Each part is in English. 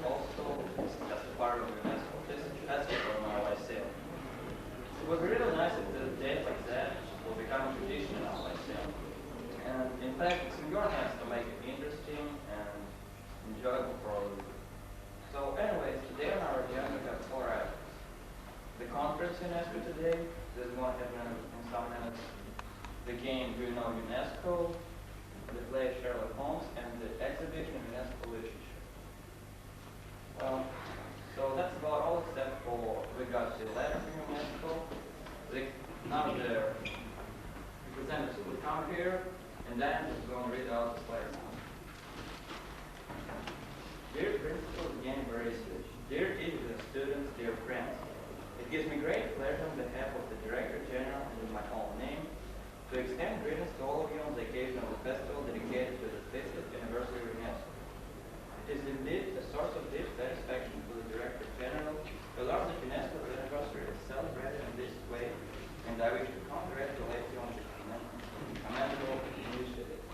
also, as part of UNESCO, this has become our life sale. It would be really nice if the day like that will become a tradition in our life sale. And in fact, it's in your hands to make it interesting and enjoyable for all of you. So anyways, today on our agenda we have 4 items. The conference UNESCO today, this is going to happen in some minutes. The game Do You Know UNESCO, the play Sherlock Holmes, and the exhibition UNESCO Literature. Well, so that's about all except for regards to the letter from UNESCO. Now the representatives will come here, and then is going to read out the letter. Dear principals and universities, dear teachers and students, dear friends, it gives me great pleasure on behalf of the Director General and in my own name to extend greetings to all of you on the occasion of the festival dedicated to the 50th anniversary of UNESCO. It is indeed a source of deep satisfaction to the Director General to learn that UNESCO's anniversary is celebrated in this way, and I wish to congratulate you on the commendable initiative.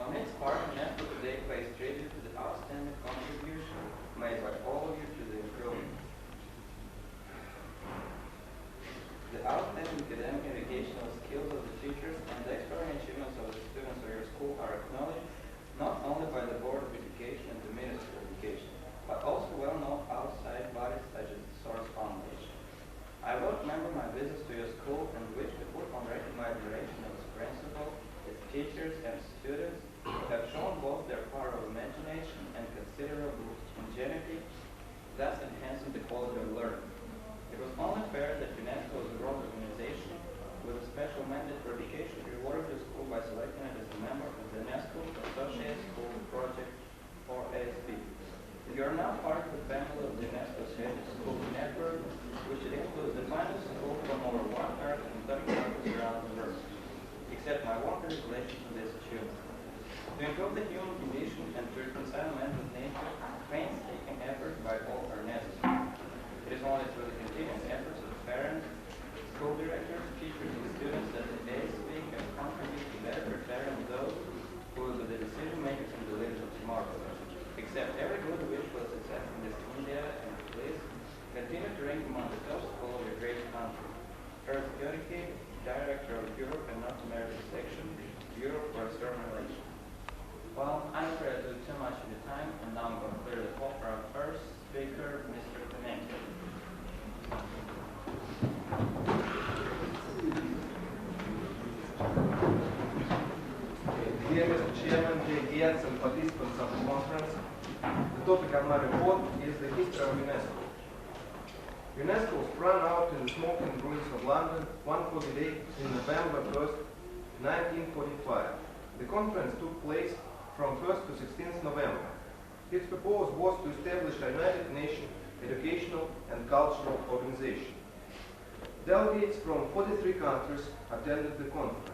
On its part, UNESCO today pays tribute to the outstanding contribution made by all of you to the improvement. The outstanding academic and educational skills of the teachers and the extraordinary achievements of the students of your school are acknowledged not only by the Board of Education and the Ministry of Education, but also well-known outside bodies such as the Source Foundation. I will remember my visits to your school and wish to put on record my admiration of its principal, its teachers, and students who have shown both their power of imagination and considerable ingenuity, thus enhancing the quality of learning. It was only fair that UNESCO as a world organization with a special mandate for education rewarded the school by selecting it as a member of the UNESCO Associate School Project, or ASP. You are now part of the family of the UNESCO Associated School Network, which includes the finest schools from over 130 countries around the world. Accept my warm congratulations on this achievement. To improve the human condition and to reconcile man with nature, painstaking efforts by all are necessary. It is only through the continuous efforts of parents, school directors, teachers, and students that the ASP can contribute to better preparing those who will be the decision makers and the leaders of tomorrow. Accept every good wish for success in this endeavor, and please continue to rank among the top school of your great country. First, Yuriki, Director of Europe and North America Section, Europe for External Relations. Well, I'm afraid I took too much of your time, and now I'm going to clear the hall for our first speaker, Mr. Clemente. Dear Mr. Chairman, dear guests and participants of the conference, the topic of my report is the history of UNESCO. UNESCO sprang out in the smoking ruins of London one foggy day in November 1st, 1945. The conference took place from 1st to 16th November. Its purpose was to establish a United Nations educational and cultural organization. Delegates from 43 countries attended the conference.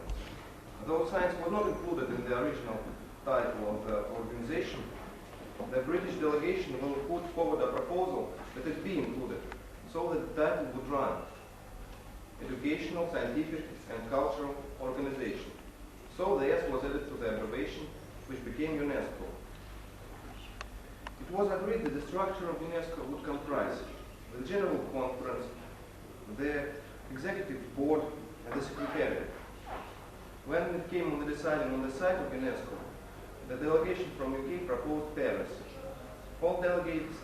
Though science was not included in the original title of the organization, the British delegation will put forward a proposal that it be included, so that the title would run Educational, Scientific and Cultural Organization. So the S was added to the abbreviation, which became UNESCO. It was agreed that the structure of UNESCO would comprise the General Conference, the Executive Board, and the Secretariat. When it came on the deciding on the site of UNESCO, the delegation from UK proposed Paris. All delegates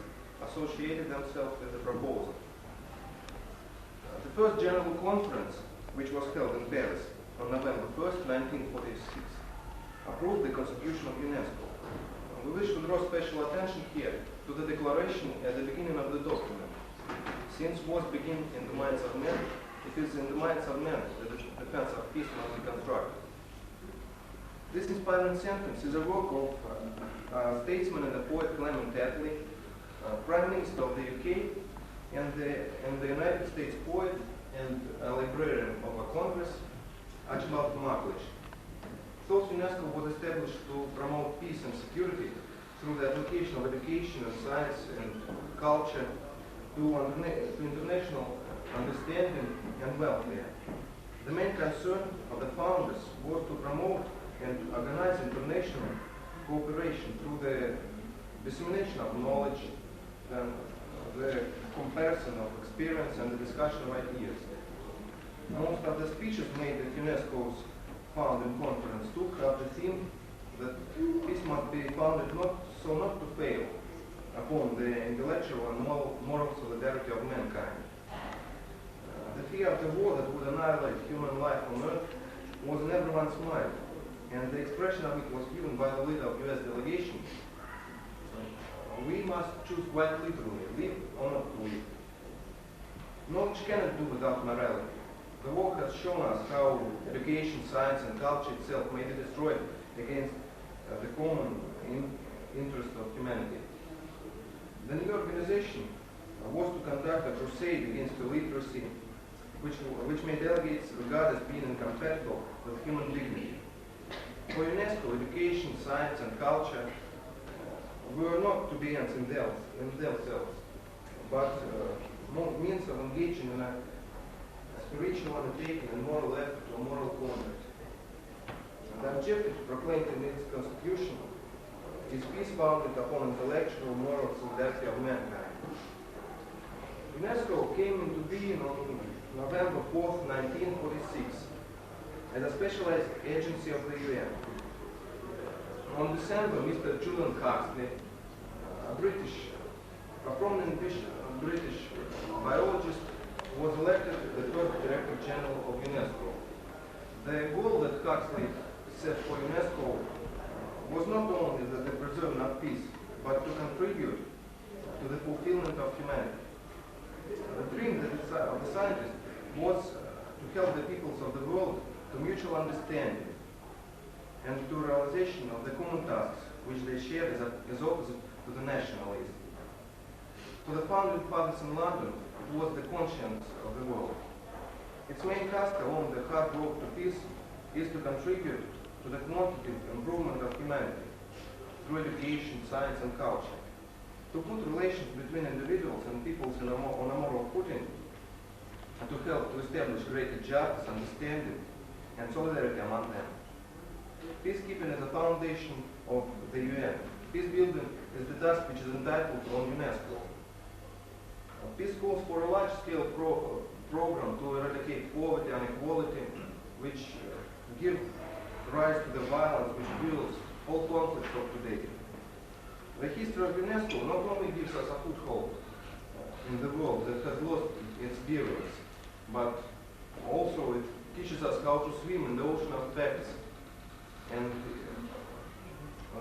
associated themselves with the proposal. The first General Conference, which was held in Paris on November 1st, 1946, approved the Constitution of UNESCO. We wish to draw special attention here to the declaration at the beginning of the document. Since wars begin in the minds of men, it is in the minds of men that the defense of peace must be constructed. This inspiring sentence is a work of statesman and the poet Clement Attlee, Prime Minister of the UK, and the United States poet and librarian of a Congress, Archibald MacLeish. Thus, UNESCO was established to promote peace and security through the application of education and science and culture to international understanding and welfare. The main concern concern of the founders was to promote and organize international cooperation through the dissemination of knowledge, and the comparison of experience and the discussion of ideas. Most of the speeches made at UNESCO's founding conference took up the theme that peace must be founded not to fail upon the intellectual and moral solidarity of mankind. The fear of the war that would annihilate human life on earth was in everyone's mind, and the expression of it was given by the leader of the US delegation. We must choose quite literally, live or not to live. Knowledge cannot do without morality. The war has shown us how education, science, and culture itself may be destroyed against the common interest of humanity. The new organization was to conduct a crusade against illiteracy, which made delegates regard as being incompatible with human dignity. For UNESCO, education, science, and culture were not to be ends in themselves, but means of engaging in a spiritual undertaking and moral effort or moral conduct. The objective proclaimed in its constitution is peace founded upon intellectual moral solidarity of mankind. UNESCO came into being on November 4th, 1946, as a specialized agency of the UN. On December, Mr. Julian Huxley, a prominent British biologist, was elected the first Director General of UNESCO. The goal that Huxley set for UNESCO was not only the preserving of peace, but to contribute to the fulfillment of humanity. The dream of the scientist was to help the peoples of the world to mutual understanding and to realization of the common tasks which they shared as opposite to the nationalism. For the founding fathers in London, it was the conscience of the world. Its main task along the hard road to peace is to contribute to the quantitative improvement of humanity through education, science, and culture, to put relations between individuals and peoples on a moral footing, and to help to establish greater justice, understanding, and solidarity among them. Peacekeeping is the foundation of the UN. Peace building is the task which is entitled on UNESCO. Peace calls for a large-scale program to eradicate poverty and inequality, which give rise to the violence which fuels all conflicts of today. The history of UNESCO not only gives us a foothold in the world that has lost its barriers, but also it teaches us how to swim in the ocean of facts, and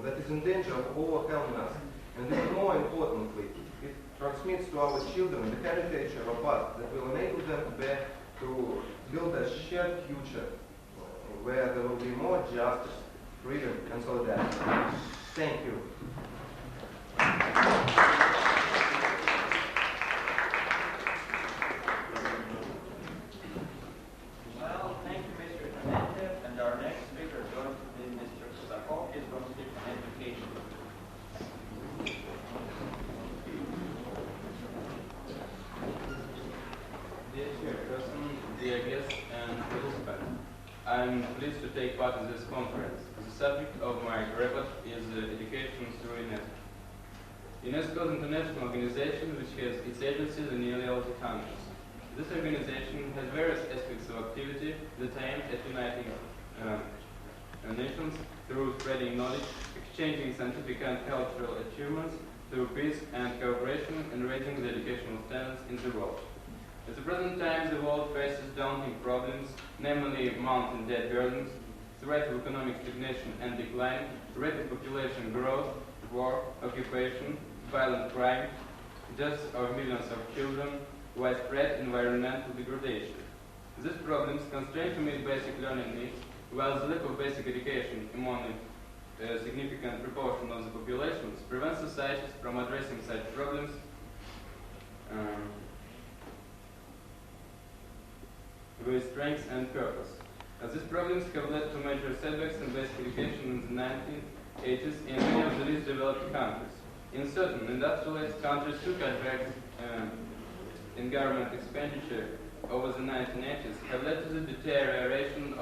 that is in danger of overwhelming us. And even more importantly, it transmits to our children the heritage of a past that will enable them to build a shared future where there will be more justice, freedom, and solidarity. Thank you. Well, thank you, Mr. Clemente. And our next speaker is going to be Mr. Kusakov. He's going to speak on education. Dear Chairperson, dear guests and participants, I'm pleased to take part in this conference. The subject of my report is education through UNESCO. UNESCO is an international organization which has its agencies in nearly all the countries. This organization has various aspects of activity that aim at uniting nations through spreading knowledge, exchanging scientific and cultural achievements, through peace and cooperation, and raising the educational standards in the world. At the present time, the world faces daunting problems, namely mounting debt burdens, threat of economic stagnation and decline, rapid population growth, war, occupation, violent crime, deaths of millions of children, widespread environmental degradation. These problems constrain to meet basic learning needs, while the lack of basic education among a significant proportion of the populations prevents societies from addressing such problems with strength and purpose. These problems have led to major setbacks in basic education in the 1980s in many of the least developed countries. In certain industrialized countries, two cutbacks in government expenditure over the 1980s have led to the deterioration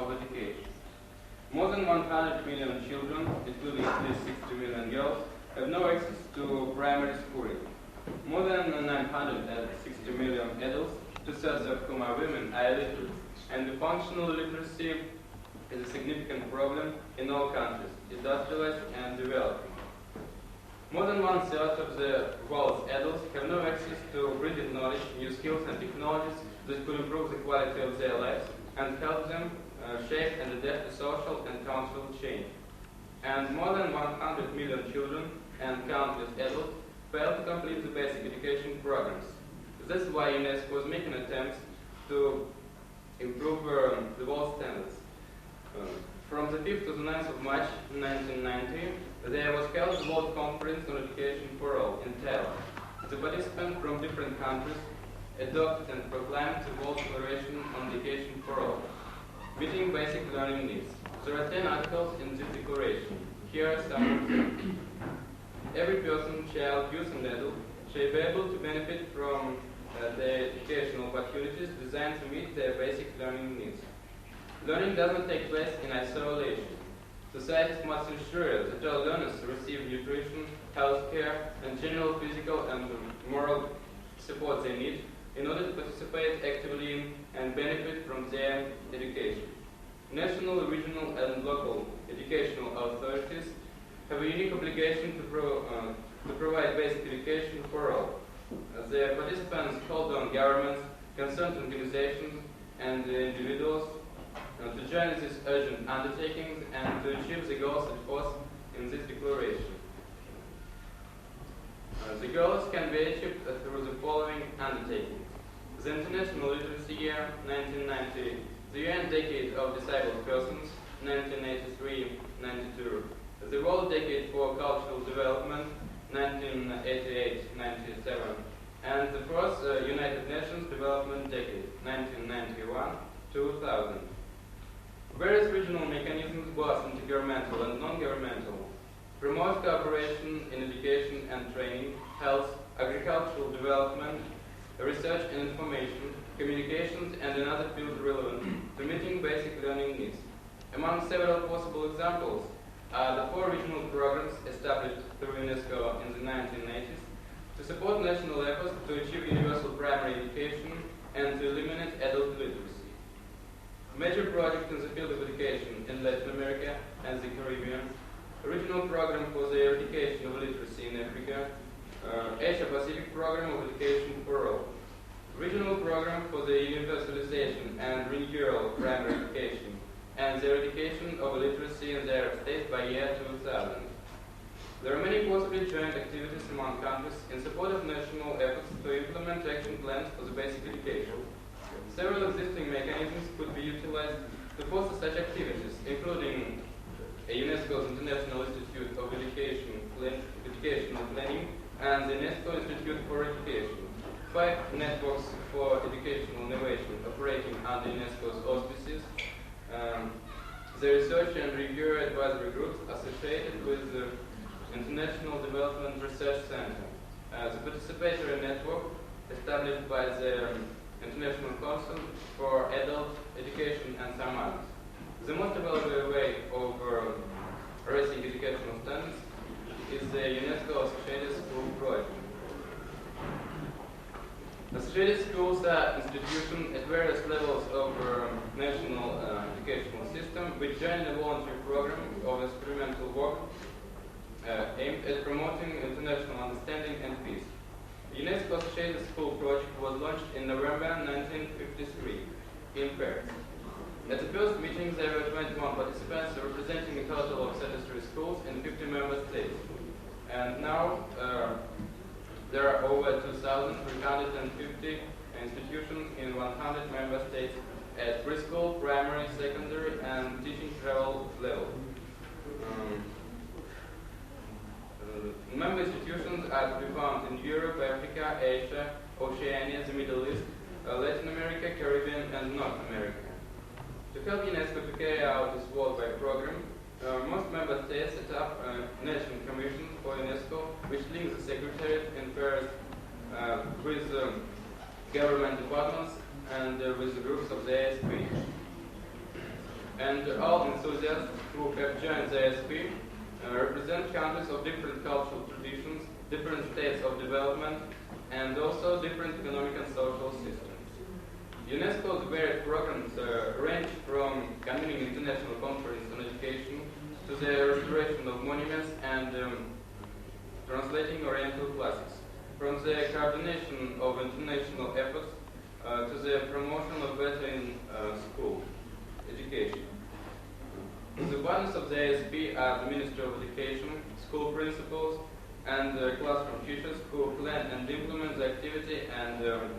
More than 100 million children, including at least 60 million girls, have no access to primary schooling. More than 960 million adults, two-thirds of whom are women, are illiterate, and the functional literacy is a significant problem in all countries, industrialized and developing. More than one-third of the world's adults have no access to printed knowledge, new skills and technologies that could improve the quality of their lives and help them shape and adapt to social and cultural change. And more than 100 million children and countless adults fail to complete the basic education programs. That's why UNESCO is making attempts to improve the world standards. From the 5th to the 9th of March 1990, there was held the World Conference on Education for All in Thailand. The participants from different countries adopted and proclaimed the World Declaration on Education for All, meeting basic learning needs. There are 10 articles in this declaration. Here are some of them. Every person, child, youth and adult shall be able to benefit from their educational opportunities designed to meet their basic learning needs. Learning does not take place in isolation. Societies must ensure that all learners receive nutrition, health care, and general physical and moral support they need in order to participate actively in and benefit from their education. National, regional, and local educational authorities have a unique obligation to provide basic education for all. The participants called on governments, concerned organizations, and individuals to join these urgent undertakings and to achieve the goals set forth in this declaration. The goals can be achieved through the following undertakings. The International Literacy Year, 1990, the UN Decade of Disabled Persons, 1983-92, the World Decade for Cultural Development, 1988-97, and the first United Nations Development Decade, 1991-2000. Various regional mechanisms, both intergovernmental and non-governmental, promote cooperation in education and training, health, agricultural development, research and information, communications, and another fields relevant to meeting basic learning needs. Among several possible examples are the 4 regional programs established through UNESCO in the 1980s to support national efforts to achieve universal primary education and to eliminate adult literacy. Major projects in the field of education in Latin America and the Caribbean, a regional program for the eradication of literacy in Africa, Asia-Pacific program of education for all, regional program for the universalization and renewal of primary education, and the eradication of literacy in the Arab states by year 2000. There are many possibly joint activities among countries in support of national efforts to implement action plans for the basic education. Several existing mechanisms could be utilized to foster such activities, including UNESCO's International Institute of Educational Planning and the UNESCO Institute for Education, 5 networks for educational innovation operating under UNESCO's auspices, the research and review advisory groups associated with the International Development Research Center, the participatory network established by the International Council for Adult Education and some others. The most available way of raising educational standards is the UNESCO Associated School Project. Associated schools are institutions at various levels of national educational system which join a voluntary program of experimental work aimed at promoting international understanding and peace. The UNESCO Associated School Project was launched in November 1953 in Paris. At the first meeting, there were 21 participants representing a total of 33 schools in 50 member states. And now there are over 2,350 institutions in 100 member states at preschool, primary, secondary, and teaching travel level. Member institutions are to be found in Europe, Africa, Asia, Oceania, the Middle East, Latin America, Caribbean, and North America. To help UNESCO to carry out this worldwide program, most member states set up a national commission for UNESCO, which links the Secretariat in Paris with government departments and with the groups of the ASP. And all enthusiasts who have joined the ASP represent countries of different cultural traditions, different states of development, and also different economic and social systems. UNESCO's various programs range from convening international conference on education to the restoration of monuments and translating Oriental classics, from the coordination of international efforts to the promotion of better in school education. The partners of the ASP are the Ministry of Education, school principals, and classroom teachers who plan and implement the activity and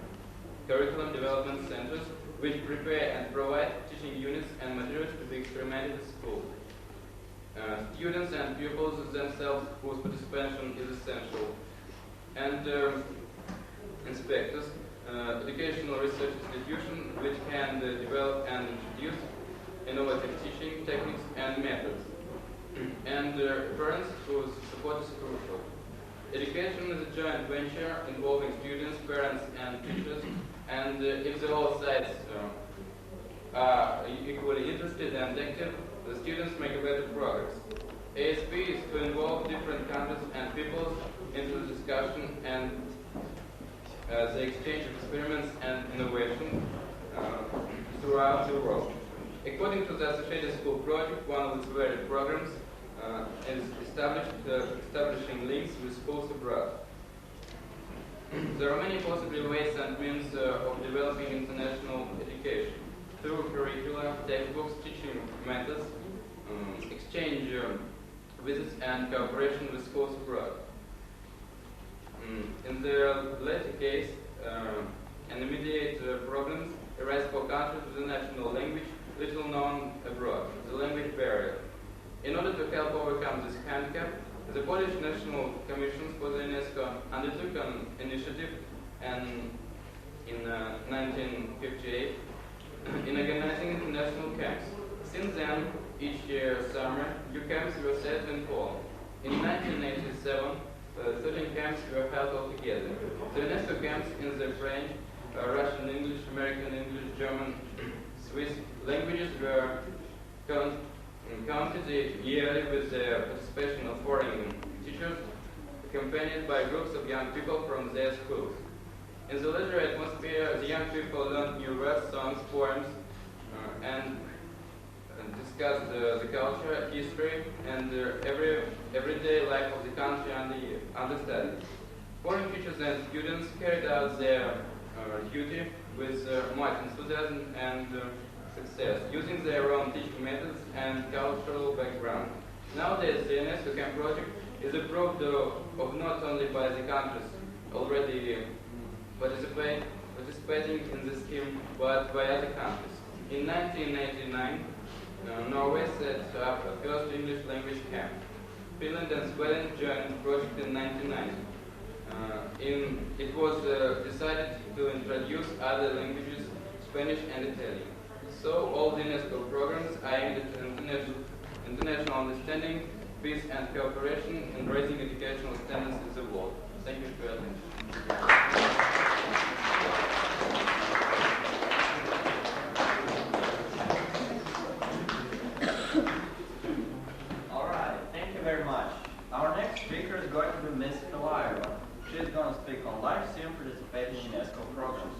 curriculum development centers which prepare and provide teaching units and materials to be experimented at school. Students and pupils themselves whose participation is essential. And inspectors, educational research institutions which can develop and introduce innovative teaching techniques and methods. And parents whose support is crucial. Education is a joint venture involving students, parents, and teachers, and if the all sides are equally interested and active, the students make a better progress. ASP is to involve different countries and peoples into the discussion and the exchange of experiments and innovation throughout the world. According to the Associated School Project, one of its various programs is establishing links with schools abroad. There are many possible ways and means of developing international education through curricula, textbooks, teaching methods, exchange visits, and cooperation with schools abroad. In the latter case, an immediate problems arise for countries with a national language little known abroad, the language barrier. In order to help overcome this handicap, the Polish National Commission for the UNESCO undertook an initiative in 1958 in organizing international camps. Since then, each summer, new camps were set in Poland. In 1987, 13 camps were held altogether. The UNESCO camps in the French, Russian English, American English, German, Swiss languages were counted yearly with the participation of foreign teachers, accompanied by groups of young people from their schools. In the leisure atmosphere, the young people learned new words, songs, poems, and discussed the culture, history, and everyday life of the country under study. Foreign teachers and students carried out their duty with much enthusiasm and success, using their own teaching methods and cultural background. Nowadays, the UNESCO Camp project is approved of not only by the countries already participating in the scheme, but by other countries. In 1989, Norway set up a first English language camp. Finland and Sweden joined the project in 1990. It was decided to introduce other languages, Spanish and Italian. So all the UNESCO programs are aimed at international understanding, peace and cooperation, and raising educational standards in the world. Thank you for your attention. All right, thank you very much. Our next speaker is going to be Ms. Kalayeva. She is going to speak on live stream participating in UNESCO programs.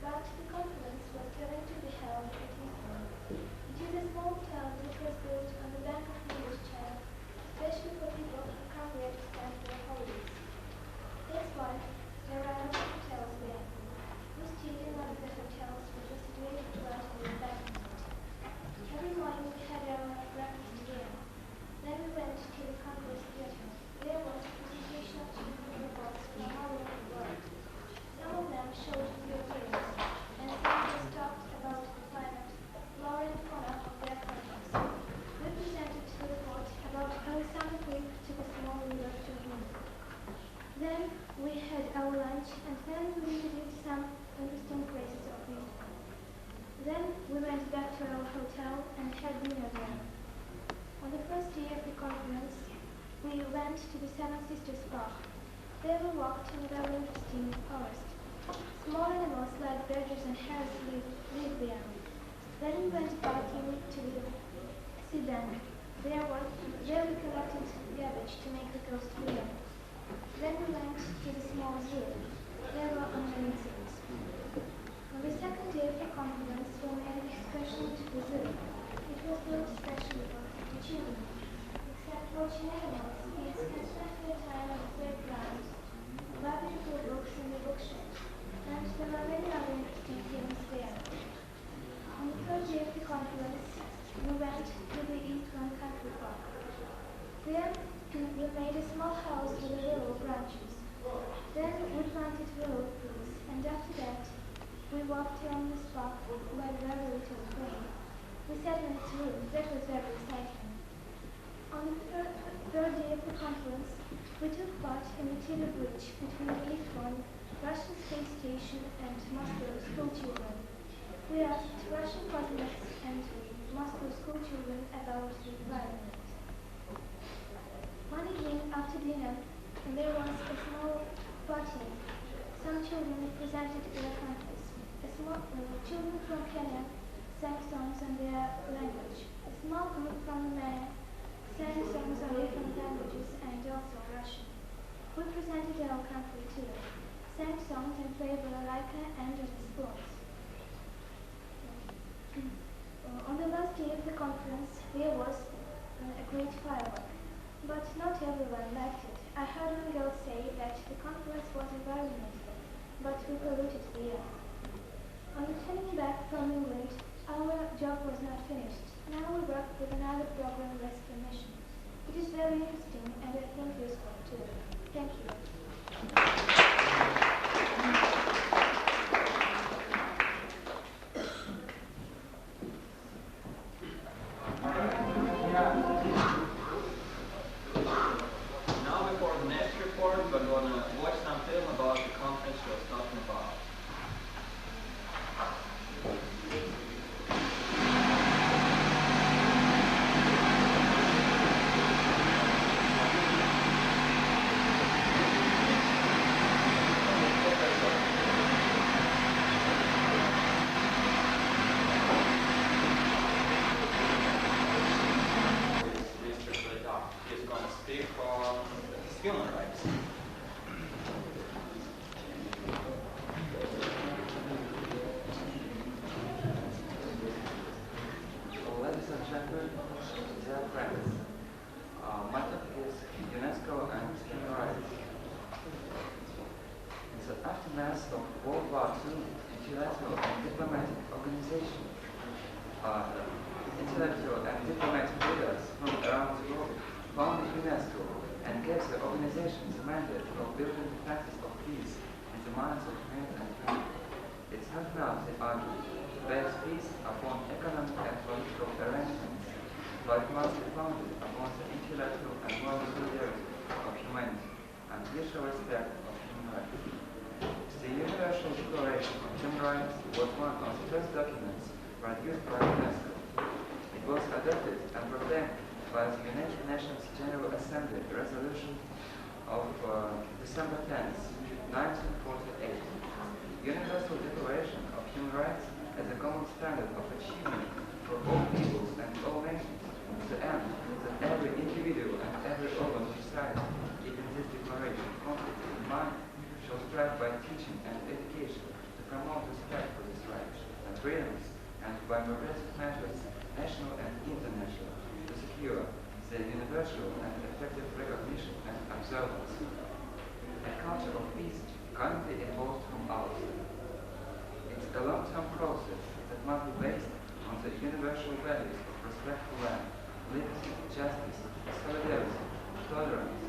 But the conference was going to be held we went back to our hotel and had dinner there. On the first day of the conference, we went to the Seven Sisters Park. There we walked in a very interesting forest. Small animals like badgers and hares live there. Then we went biking to see them. There we collected garbage to make the coast clear. Then we went to the small zoo. There were amazing things. On the second day of the conference, we made an excursion to the zoo. It was very special for the children. Except watching animals, kids can spend their time at the playground, buy beautiful books in the bookshelf, and there were many other interesting things there. On the third day of the conference, we went to the Eastern Country Park. There, we made a small house with willow branches. Then we planted willow trees, and after that, we walked around the spot where very little rain. We sat in its room. That was very exciting. On the third day of the conference, we took part in the Tiller Bridge between the Eastern Russian space station and Moscow school children. We asked Russian cosmonauts and Moscow school children about the environment. One evening after dinner, there was a small party. Some children presented their countries. Children from Kenya sang songs in their language. A small group from Romania sang songs in different languages and also Russian. We presented our country too, sang songs and played balalaika and on the sports. On the last day of the conference, there was a great firework, but not everyone liked it. I heard one girl say that the conference was environmental, but we polluted the air. On returning back from England, our job was not finished. Now we work with another program rescue mission. It is very interesting and I think useful too. Thank you. Now before the next report, we're going to watch some film about the conference we was talking about. He's going to speak on human rights. Ladies and gentlemen, dear friends, my topic is UNESCO and human rights. In the aftermath of World War II, intellectual and diplomatic organizations, intellectual and diplomatic leaders from around the world founded UNESCO and gave the organization the mandate of building the practice of peace in the minds of men and women. It's not now, they argue, to base peace upon economic and political arrangements, but it must be founded upon the intellectual and moral solidarity of humanity and mutual respect of human rights. The Universal Declaration of Human Rights was one of the first documents produced by UNESCO. It was adopted and proclaimed by the United Nations General Assembly resolution of December 10, 1948. Universal Declaration of Human Rights as a common standard of achievement for all peoples and all nations, to the end that every individual and every organ of society, keeping this declaration constantly in mind, shall strive by teaching and education to promote respect for these rights and freedoms, and by progressive measures, national and international, to secure the universal and effective recognition and observance. A culture of peace cannot be imposed from outside. It's a long-term process that must be based on the universal values of respect for life, liberty, justice, solidarity, tolerance,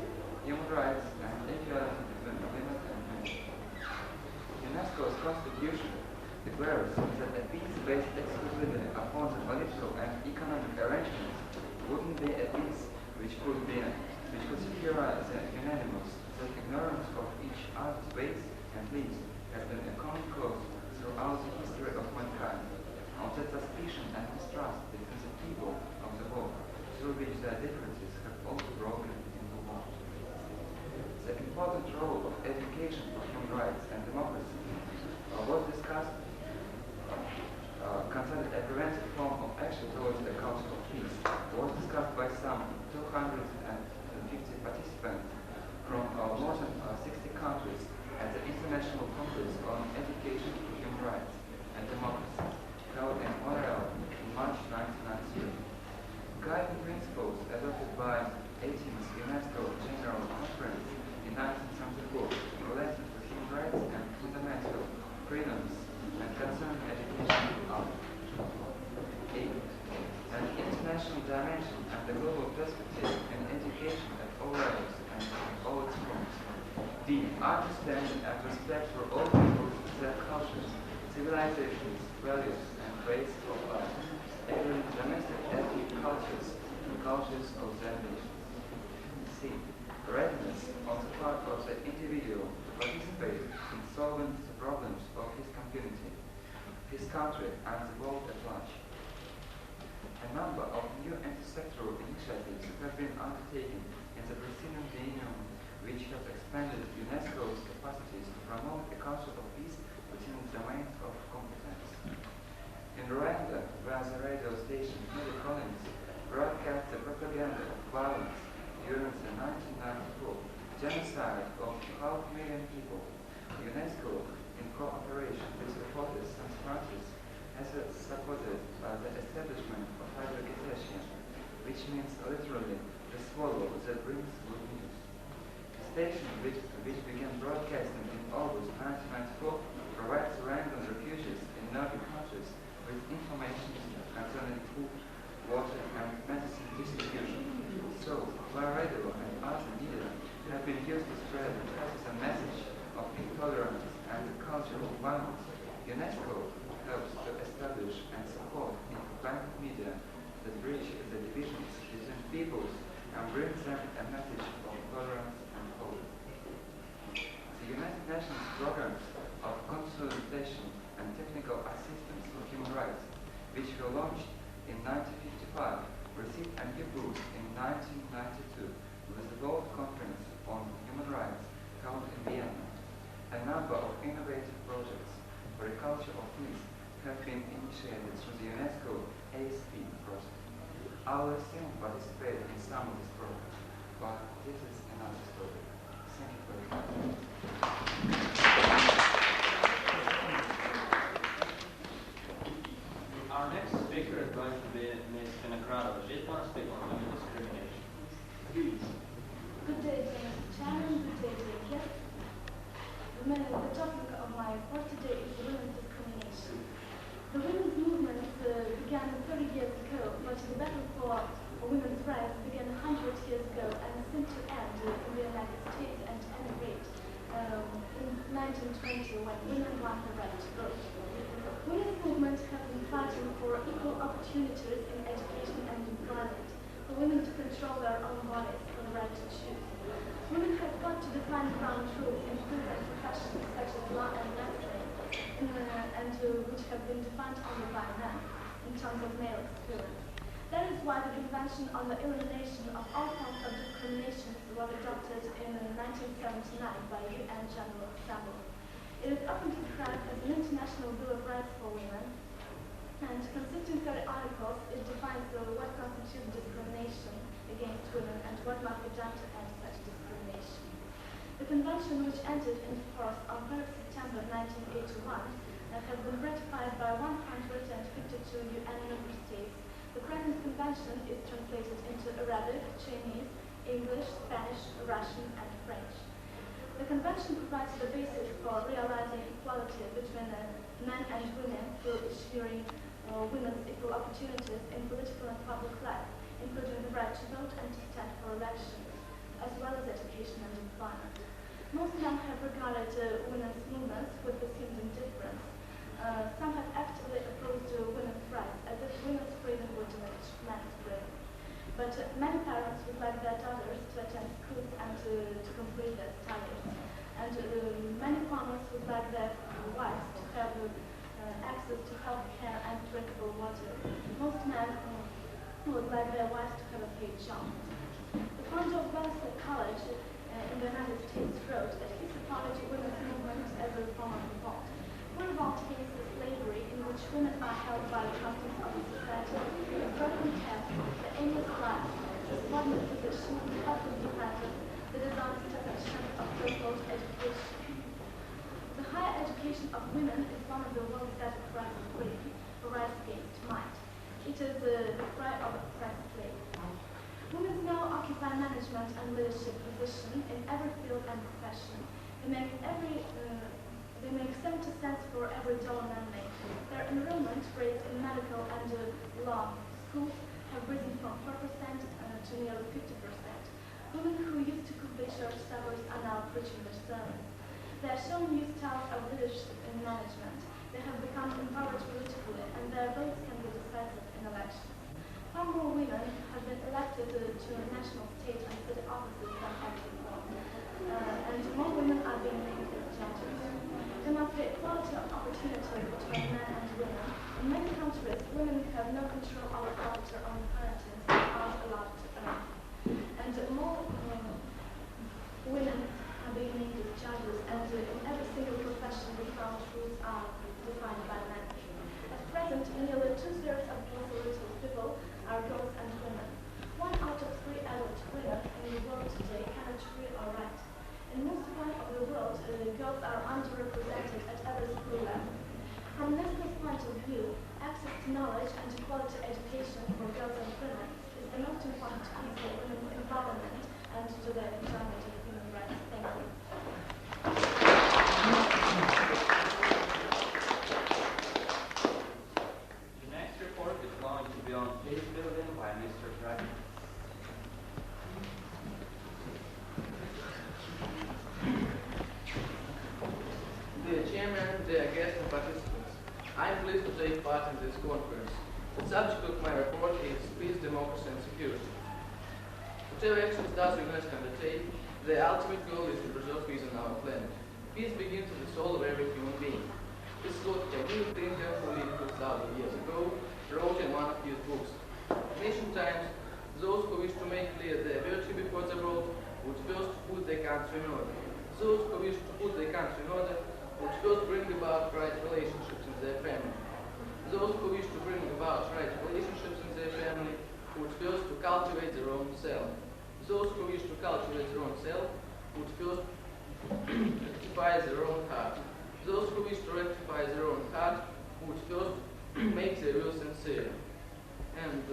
human rights, and equality between women and men. UNESCO's constitution declares that a peace based exclusively upon the political and economic arrangements wouldn't be a peace which could secure the unanimous that ignorance of each other's ways and needs has been a common cause throughout the history of mankind. On that suspicion and mistrust between the people of the world, through which their differences have also broken into one. The important role of education for human rights and democracy was discussed, considered a preventive form of action towards the culture of peace, was discussed by some 250 participants from more than 60 countries at the International Congress on Education for Human Rights and Democracy, held in Montreal in March 1993. Guiding principles adopted by 18th UNESCO General Conference in 1974 related to human rights and fundamental freedoms and concerning education are 8. An international dimension and the global perspective in education at all levels and all its forms. D. Understanding and respect for all peoples, their cultures, civilizations, values, and ways of life, even domestic ethnic cultures and cultures of their nations. C. Readiness on the part of the individual to participate in solving the problems of his community, his country, and the world at large. A number of new intersectoral initiatives have been undertaken in the preceding millennium, which have expanded UNESCO's capacities to promote a culture of peace within the domains of competence. In Rwanda, where the radio station Media Collins broadcast the propaganda of violence during the 1994 genocide of 500,000 people, UNESCO, in cooperation with Reporters Sans Frontières, has supported the establishment of Radio Gazeta, which means literally the swallow that brings good news. The station, which began broadcasting in August 1994, provides Rwandan refugees in Nordic countries with information concerning food, water, and medicine distribution. So, while radio and other media have been used to spread a message of intolerance and the culture of violence, UNESCO helps to establish and support independent media that bridge the divisions between peoples and brings them a message of tolerance and hope. The United Nations programs of consultation and technical assistance for human rights, which were launched in 1955, received a new boost in 1992 with the World Conference on Human Rights held in Vienna. A number of innovative projects for a culture of peace have been initiated through the UNESCO ASP project. I will soon participate in some of these programs, but this is another story. Thank you very much. Our next speaker is going to be Ms. Vinogradova. She's going to speak on women discrimination. Please. Good day, Mr. Chairman. Good day, dear guests. The topic of my report today is women's discrimination. The women's movement began 30 years ago, but the battle for women's rights began 100 years ago and seemed to end in the United States and emigrate in 1920 when women won the right to vote. Women's movements have been fighting for equal opportunities in education and employment, for women to control their own bodies, for the right to choose. Women have fought to define ground rules in fields and professions such as law and medicine, which have been defined only by men in terms of male experience. That is why the Convention on the Elimination of All Forms of Discrimination was adopted in 1979 by UN General Assembly. It is often described as an international Bill of Rights for women, and consisting 30 articles, it defines what constitutes discrimination against women and what must be done to end such discrimination. The convention, which entered into force on 3rd September 1981, has been ratified by 152 UN member states. The present convention is translated into Arabic, Chinese, English, Spanish, Russian, and French. The convention provides the basis for realizing equality between men and women through ensuring women's equal opportunities in political and public life, including the right to vote and to stand for elections, as well as education and employment. Most men have regarded women's movements with assumed indifference. Some have actively opposed women's rights, as if women's freedom would diminish men's freedom. But many parents would like their daughters to attend schools and to complete their studies. And many farmers would like their wives to have access to health care and to drinkable water. Most men would like their wives to have a paid job. The founder of Wellesley College in the United States wrote that his apology to women's movement as a form of revolt. One revolt against slavery in which women are held by the customs of the society, the broken test, the aimless life, the subordinate position, the helpless dependence, the dishonest definition of so-called education. The higher education of women is one of the world's better cries of freedom, a rise against might. It is the cry of a oppressed slave. Women now occupy management and leadership positions in every field and profession. They make 70 cents for every dollar men make. Their enrollment rates in medical and law schools have risen from 4% to nearly 50%. Women who used to cook the church service are now preaching their sermons. They are showing new styles of leadership and management. They have become empowered politically, and their votes can be decisive in elections. Far more women have been elected to national, state, and city offices than ever before. And more women are being named as judges. There must be equality of opportunity between men and women. In many countries, women have no control over their own inheritance and aren't allowed to earn. And more women are being named as judges, and in every single profession the ground rules are defined by men. At present, nearly 2/3 of Brazil's people are girls and women. 1 out of 3 adult women in the world today cannot read or write. In most parts of the world, girls are underrepresented at every school level. From Nesco's point of view, access to knowledge and to quality education for girls and women is the most important key for women's empowerment and to the enjoyment of human rights. Thank you. The next report is going to be on peace building by Mr. Dragon. Dear Chairman, dear guests and participants, I am pleased to take part in this conference. The subject of my report is peace, democracy and security. Whatever actions does UNESCO undertake, the ultimate goal is to preserve peace on our planet. Peace begins in the soul of every human being. This is what Camille Printer, who lived 2,000 years ago, wrote in one of his books. In ancient times, those who wish to make clear their virtue before the world would first put their country in order. Those who wish to put their country in order would first bring about right relationships in their family. Those who wish to bring about right relationships in their family would first to cultivate their own self. Those who wish to cultivate their own self would first rectify their own heart. Those who wish to rectify their own heart would first make their will sincere. And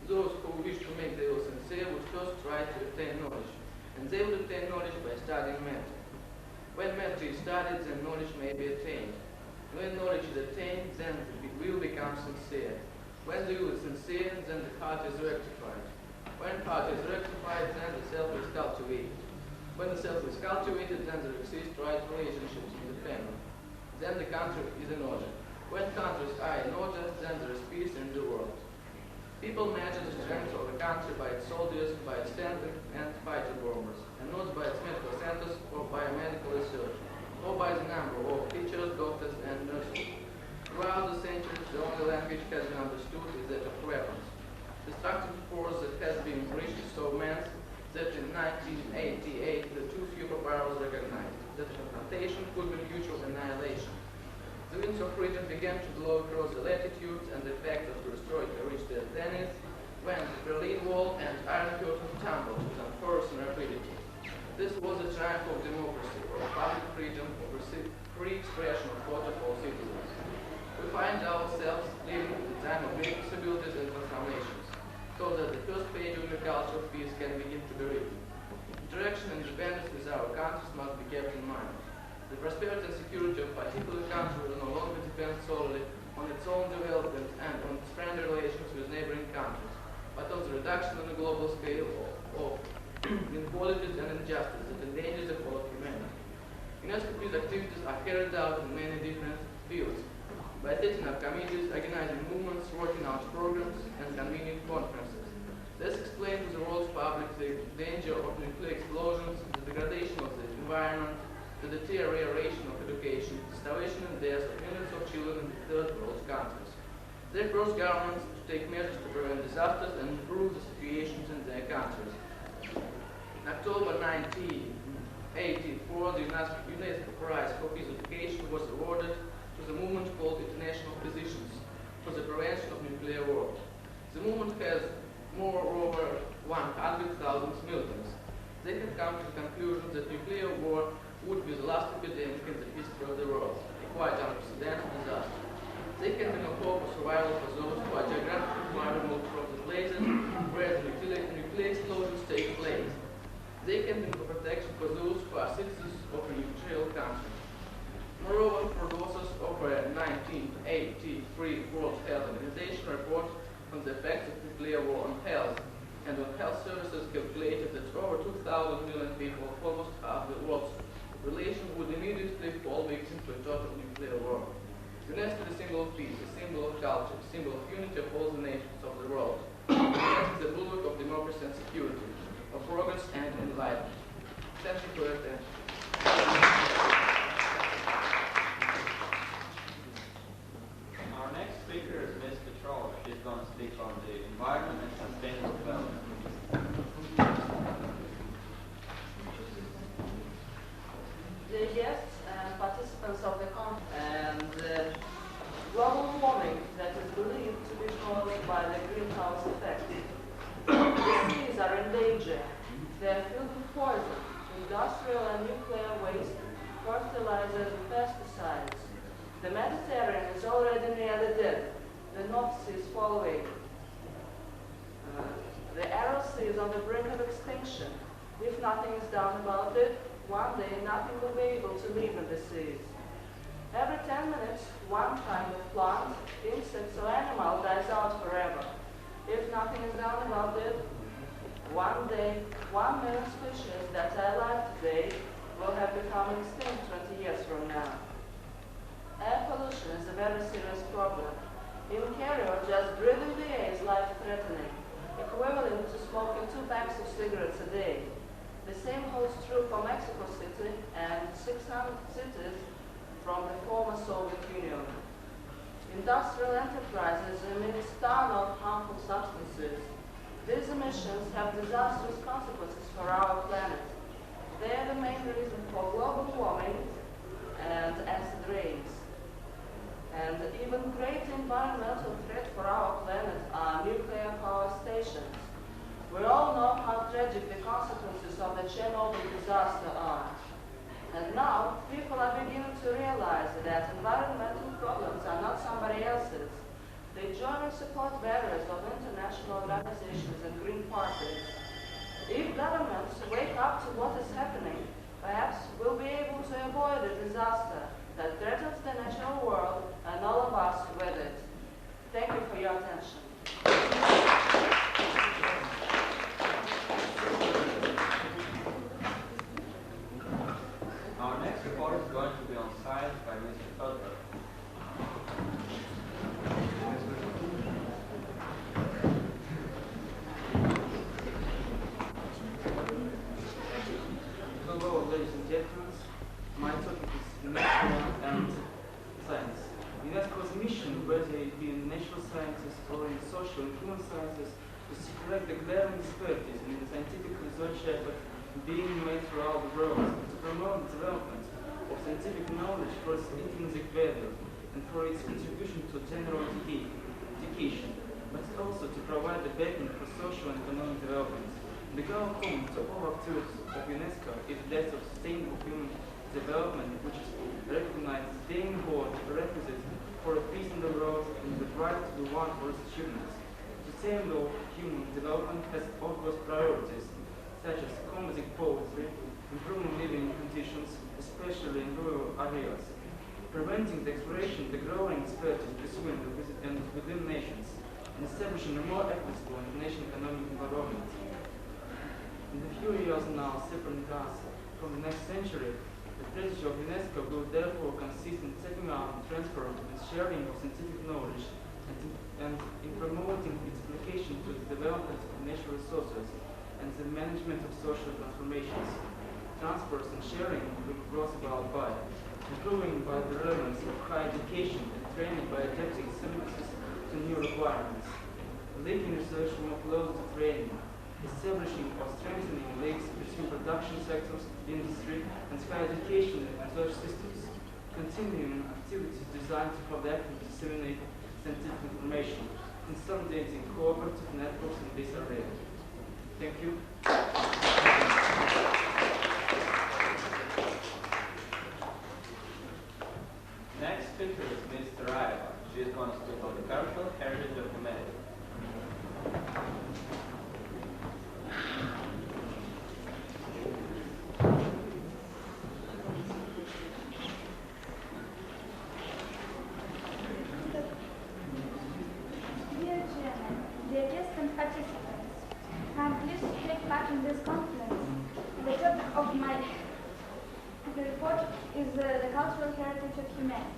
those who wish to make their will sincere would first try to obtain knowledge. And they would obtain knowledge by studying matter. When matter is studied, then knowledge may be attained. When knowledge is attained, then the will becomes sincere. When the will is sincere, then the heart is rectified. When heart is rectified, then the self is cultivated. When the self is cultivated, then there exist right relationships in the family. Then the country is in order. When countries are in order, then there is peace in the world. People measure the strength of a country by its soldiers, by its tanks and fighter bombers, and not by its medical centers or by medical research, or by the number of teachers, doctors, and nurses. Throughout the centuries, the only language has been understood is that of weapons. Destructive force that has been reached so immense that in 1988 the two superpowers recognized that confrontation could be mutual annihilation. The winds of freedom began to blow across the latitudes, and the fact that perestroika reached their zenith when the Berlin Wall and Iron Curtain tumbled with unforeseen rapidity. This was the triumph of democracy, of public freedom, of free expression of thought of all citizens. We find ourselves living at a time of great possibilities and transformations, so that the first page of the culture of peace can begin to be written. Interaction and independence with our countries must be kept in mind. The prosperity and security of a particular country will no longer depend solely on its own development and on its friendly relations with neighboring countries, but on the reduction on a global scale of inequalities and injustice that endanger the whole of humanity. UNESCO peace activities are carried out in many different fields, by setting up committees, organizing movements, working out programs, and convening conferences. This explains to the world's public the danger of nuclear explosions, the degradation of the environment, the deterioration of education, the starvation and death of millions of children in third world countries. They force governments to take measures to prevent disasters and improve the situations in their countries. In October 1984, the UNESCO Prize for Peace Education was awarded to the movement called International Physicians for the Prevention of Nuclear War. The movement has moreover 100,000 militants. They have come to the conclusion that nuclear war would be the last epidemic in the history of the world, a quite unprecedented disaster. They can be no hope of survival for those who are geographically far removed from the places where the nuclear explosions take place. They can be no protection for those who are citizens of a neutral country. Moreover, for the authors of a 1983 World Health Organization report on the effects of nuclear war on health and on health services calculated that over 2,000 million people, almost half the world's population, would immediately fall victim to a total nuclear war. UNESCO is a symbol of peace, a symbol of culture, a symbol of unity of all the nations of the world. UNESCO is the bulwark of democracy and security, of progress and enlightenment. Thank you for your attention. Our next speaker is Ms. Petrova. She's going to speak on the environment and sustainable development. Dear guests and participants of the conference, and global warming that is believed to be caused by the greenhouse effect. The seas are in danger. They are filled with poison, industrial and nuclear waste, fertilizers and pesticides. The Mediterranean is already nearly dead. The North Sea is following. The Aral Sea is on the brink of extinction. If nothing is done about it, one day nothing will be able to live in the seas. Every 10 minutes, one kind of plant, insect or animal dies out forever. If nothing is done about it, one day, 1 million species that are alive today will have become extinct 20 years from now. Air pollution is a very serious problem. In Cairo, just breathing the air is life-threatening, equivalent to smoking 2 packs of cigarettes a day. The same holds true for Mexico City and 600 cities from the former Soviet Union. Industrial enterprises emit tons of harmful substances. These emissions have disastrous consequences for our planet. They are the main reason for global warming and acid rains. And even greater environmental threat for our planet are nuclear power stations. We all know how tragic the consequences of the Chernobyl disaster are. And now, people are beginning to realize that environmental problems are not somebody else's. They join and support various of international organizations and green parties. If governments wake up to what is happening, perhaps we'll be able to avoid a disaster that threatens the natural world and all of us with it. Thank you for your attention. Our next report is going to be on science by Mr. Felder. Hello, ladies and gentlemen. My topic is UNESCO and science. UNESCO's mission, whether it be in natural sciences or in social and human sciences, is to correct the glaring disparities in the scientific research effort being made throughout the world, to promote the development of scientific knowledge for its intrinsic value and for its contribution to general education, but also to provide the backing for social and economic development. The goal common to all activities of UNESCO is that of sustainable human development, which is recognized as the main prerequisite for a peace in the world and the right to be won for its achievements. Sustainable human development has obvious priorities, such as combating poverty, improving living conditions, especially in rural areas, preventing the exploration of the growing disparities between and within nations, and establishing a more equitable international economic environment. In the few years now separating us from the next century, the strategy of UNESCO will therefore consist in taking out the transfer and sharing of scientific knowledge and in promoting its application to the development of natural resources and the management of social transformations. Transfers and sharing will be brought about by improving by the relevance of higher education and training by adapting services to new requirements, linking research more closely to training, establishing or strengthening links between production sectors, industry, and higher education and research systems, continuing activities designed to collect and disseminate scientific information, consolidating cooperative networks in this area. Thank you. Next speaker is Ms. Tarayeva. She is going to speak on the cultural heritage of humanity. Dear Chairman, dear guests and participants, I am pleased to take part in this conference. The topic of my report is the cultural heritage of humanity.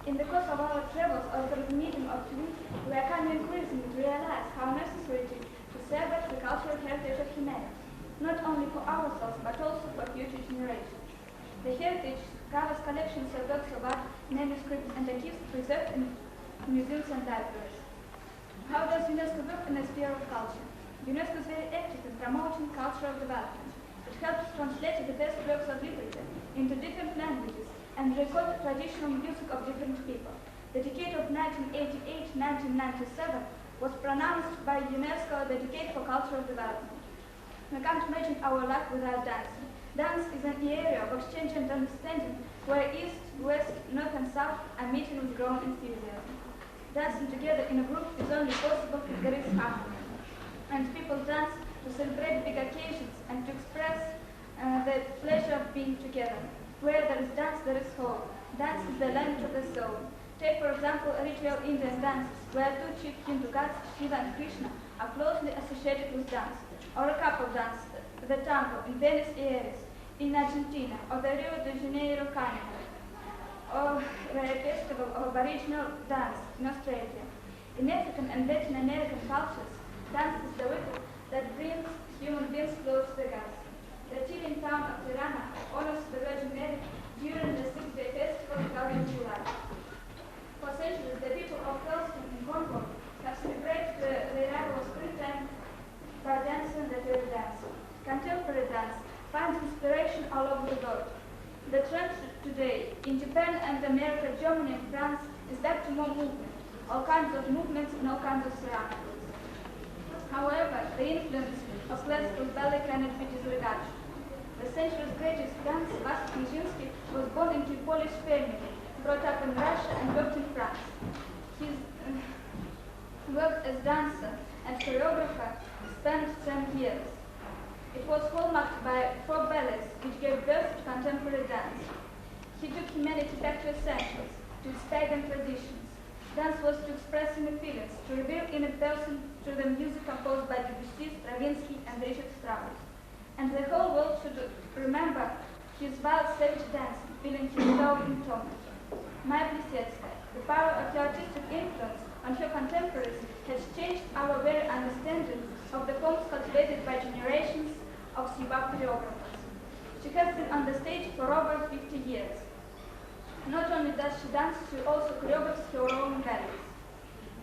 In the course of our travels over the medium of youth, we are coming increasingly to realize how necessary it is to celebrate the cultural heritage of humanity, not only for ourselves but also for future generations. The heritage covers collections of works of art, manuscripts, and archives preserved in museums and libraries. How does UNESCO work in the sphere of culture? UNESCO is very active in promoting cultural development. It helps translate the best works of literature into different languages and record traditional music of different people. The decade of 1988-1997 was pronounced by UNESCO the decade for cultural development. We can't imagine our life without dancing. Dance is an area of exchange and understanding where East, West, North and South are meeting with growing enthusiasm. Dancing together in a group is only possible if there is harmony. And people dance to celebrate big occasions and to express the pleasure of being together. Where there is dance, there is hope. Dance is the language of the soul. Take, for example, ritual Indian dances, where two chief Hindu gods, Shiva and Krishna, are closely associated with dance. Or a couple dance, the tango in Buenos Aires, in Argentina, or the Rio de Janeiro Carnival, or the festival of Aboriginal dance in Australia. In African and Latin American cultures, dance is the vehicle that brings human beings close together. The Chilean town of Tirana honors the Virgin Mary during the 6-day festival held in July. For centuries, the people of Houston and Congo have celebrated the arrival of springtime by dancing the fairy dance. Contemporary dance finds inspiration all over the world. The trend today in Japan and America, Germany and France is back to more movement, all kinds of movements and all kinds of ceremonies. However, the influence of classical ballet cannot be disregarded. The century's greatest dancer, Vasily Nijinsky, was born into a Polish family, brought up in Russia and worked in France. His work as dancer and choreographer spanned 10 years. It was hallmarked by 4 ballets which gave birth to contemporary dance. He took humanity back to essentials, to its pagan traditions. Dance was to express inner feelings, to reveal inner person through the music composed by Debussy, Stravinsky, and Richard Strauss. And the whole world should remember his wild savage dancing, feeling his soul in torment. Maya Plisetskaya, the power of her artistic influence on her contemporaries has changed our very understanding of the forms cultivated by generations of Siva choreographers. She has been on the stage for over 50 years. Not only does she dance, she also choreographs her own ballets.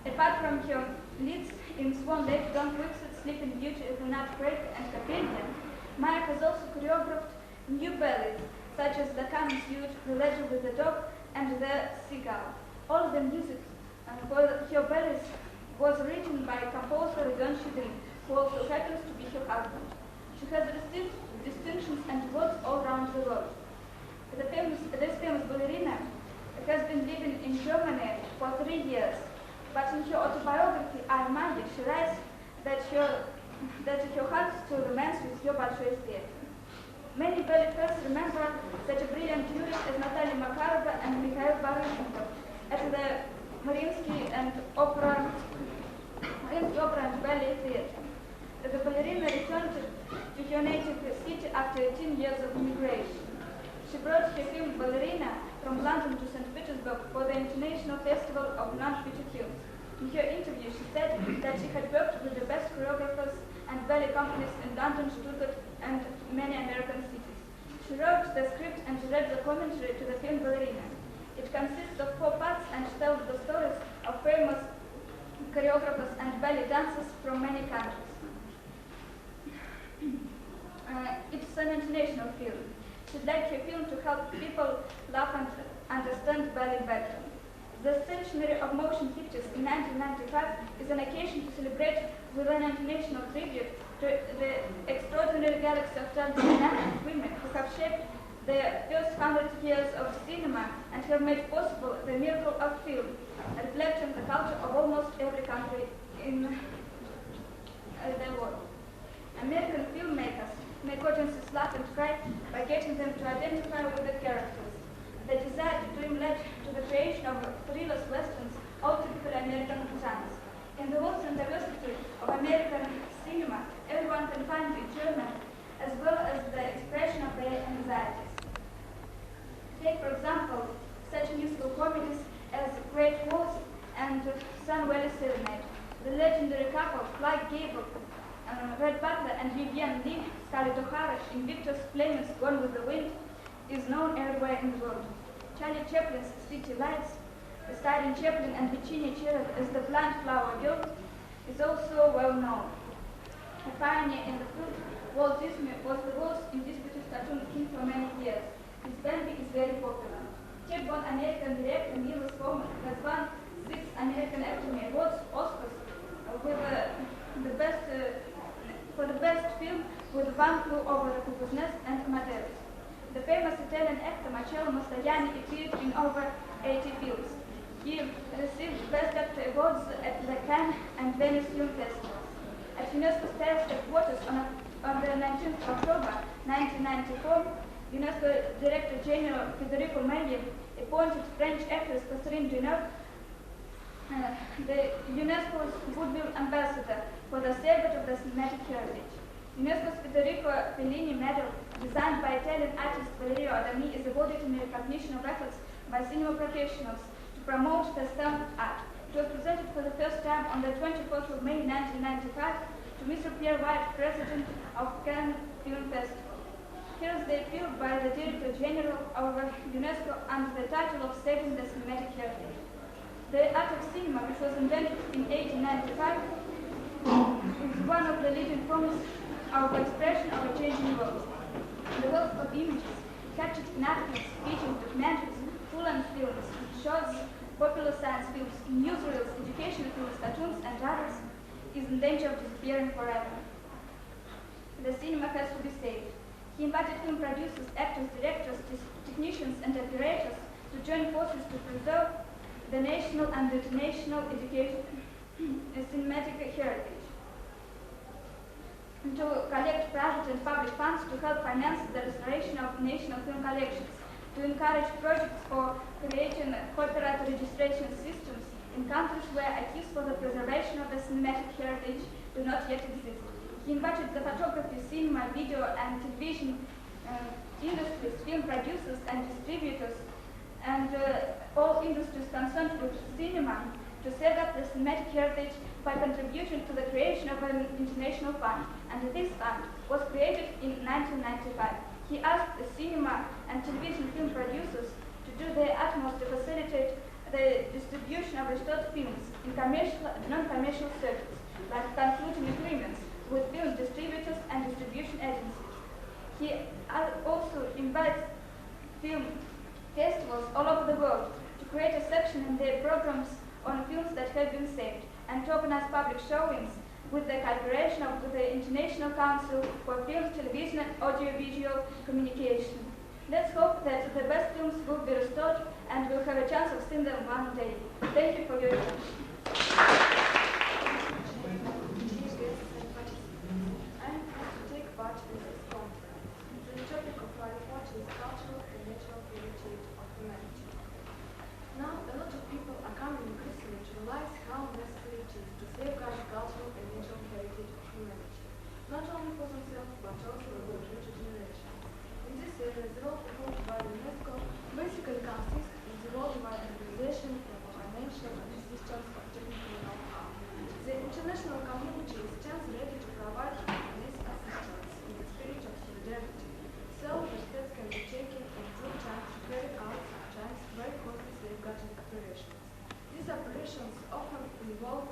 Apart from her leads in Swan Lake, Don Quixote, Sleeping Beauty, The Nutcracker, and Capellian, Maya has also choreographed new ballets, such as The Coming Suit, The Legend with the Dog, and The Seagull. All the music for her ballets was written by composer Don Shidrin, who also happens to be her husband. She has received distinctions and awards all around the world. This famous ballerina has been living in Germany for 3 years, but in her autobiography, Armani, she writes that her heart still remains with her Bolshoi theater. Many ballet fans remember such a brilliant jurors as Natalia Makarova and Mikhail Baryshenko at the Mariinsky Opera and Ballet Theatre. The ballerina returned to her native city after 18 years of immigration. She brought her film Ballerina from London to St. Petersburg for the International Festival of Non-Feature Films. In her interview, she said that she had worked with the best choreographers and ballet companies in London, Stuttgart, and many American cities. She wrote the script and she read the commentary to the film Ballerina. It consists of 4 parts and tells the stories of famous choreographers and ballet dancers from many countries. It's an international film. She'd like her film to help people laugh and understand ballet better. The Centenary of Motion Pictures in 1995 is an occasion to celebrate with an international tribute to the extraordinary galaxy of talented men and women who have shaped the first 100 years of cinema and have made possible the miracle of film, reflecting the culture of almost every country in the world. American filmmakers make audiences laugh and cry by getting them to identify with the characters. They desire to dream led to the creation of thrillers, westerns, all typical American genres. In the whole diversity of American cinema, everyone can find enjoyment as well as the expression of their anxieties. Take, for example, such musical comedies as Great Wars and Sun Valley Serenade. The legendary couple, Clark Gable, Red Butler and Vivian Lee, Scarlett O'Hara in Victor Fleming's Gone with the Wind, is known everywhere in the world. Charlie Chaplin's City Lights, starring Chaplin and Virginia Cherub as the Blind Flower Girl, is also well known. A pioneer in the field, Walt Disney was the world's undisputed cartoon king for many years. His Bambi is very popular. Tip-born American director Milos Forman has won 6 American Academy Awards, Oscars, with for the best film with One Flew Over the Cuckoo's Nest and Amadeus. The famous Italian actor Marcello Mastroianni appeared in over 80 films. He received Best Actor awards at the Cannes and Venice Film Festivals. At UNESCO's Paris headquarters on the 19th of October 1994, UNESCO Director General Federico Megli appointed French actress Catherine Deneuve the UNESCO's Goodwill Ambassador for the safeguard of the cinematic heritage. UNESCO's Federico Fellini Medal, designed by Italian artist Valerio Adami, is awarded in recognition of efforts by cinema professionals to promote the stamp art. It was presented for the first time on the 24th of May 1995 to Mr. Pierre White, President of Cannes Film Festival. Here is the appeal by the Director General of UNESCO under the title of Saving the Cinematic Heritage. The art of cinema, which was invented in 1895, is one of the leading forms of expression of a changing world. The wealth of images captured in articles, features, documentaries, full-length films, shorts, popular science films, newsreels, educational films, cartoons, and others is in danger of disappearing forever. The cinema has to be saved. He invited film producers, actors, directors, technicians, and operators to join forces to preserve the national and international education cinematic heritage, and to collect private and public funds to help finance the restoration of national film collections, to encourage projects for creating copyright registration systems in countries where activities for the preservation of the cinematic heritage do not yet exist. He invited the photography, cinema, video, and television industries, film producers, and distributors, and all industries concerned with cinema to set up the cinematic heritage by contributing to the creation of an international fund. And this fund was created in 1995. He asked the cinema and television film producers to do their utmost to facilitate the distribution of restored films in commercial and non-commercial circuits, like concluding agreements with film distributors and distribution agencies. He also invites film festivals all over the world to create a section in their programs on films that have been saved and to organize public showings with the cooperation of the International Council for Film, Television and Audiovisual Communication. Let's hope that the best films will be restored and we'll have a chance of seeing them one day. Thank you for your attention. Now, a lot of people are coming increasingly to realize how necessary it is to safeguard the cultural and natural heritage of humanity, not only for themselves but also for the future generations. In this area, the role proposed by UNESCO basically consists in the worldwide organization of financial assistance of technical know-how. The international community stands ready to provide this assistance in the spirit of solidarity, so the steps can be taken in due time to carry out sometimes very costly safeguarding operations. These operations often involve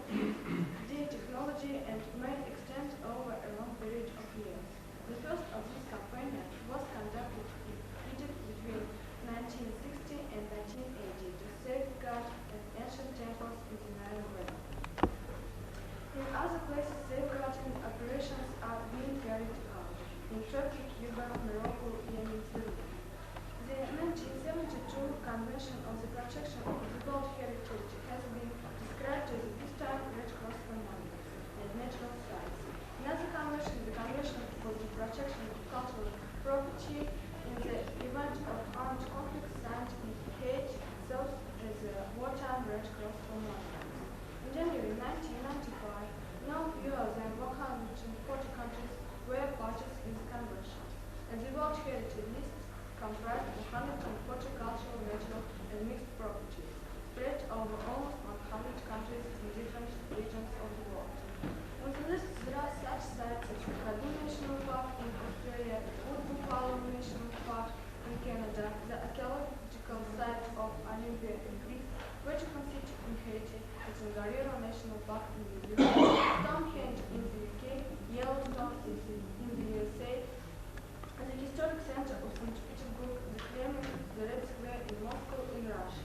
There are such sites as the Kadu National Park in Australia, Wood Buffalo National Park in Canada, the archaeological site of Olympia in Greece, Vatican City in Haiti, the Tongariro National Park in New Zealand, Stonehenge in the UK, Yellowstone in the USA, the historic center of St. Petersburg, the Kremlin, the Red Square in Moscow in Russia.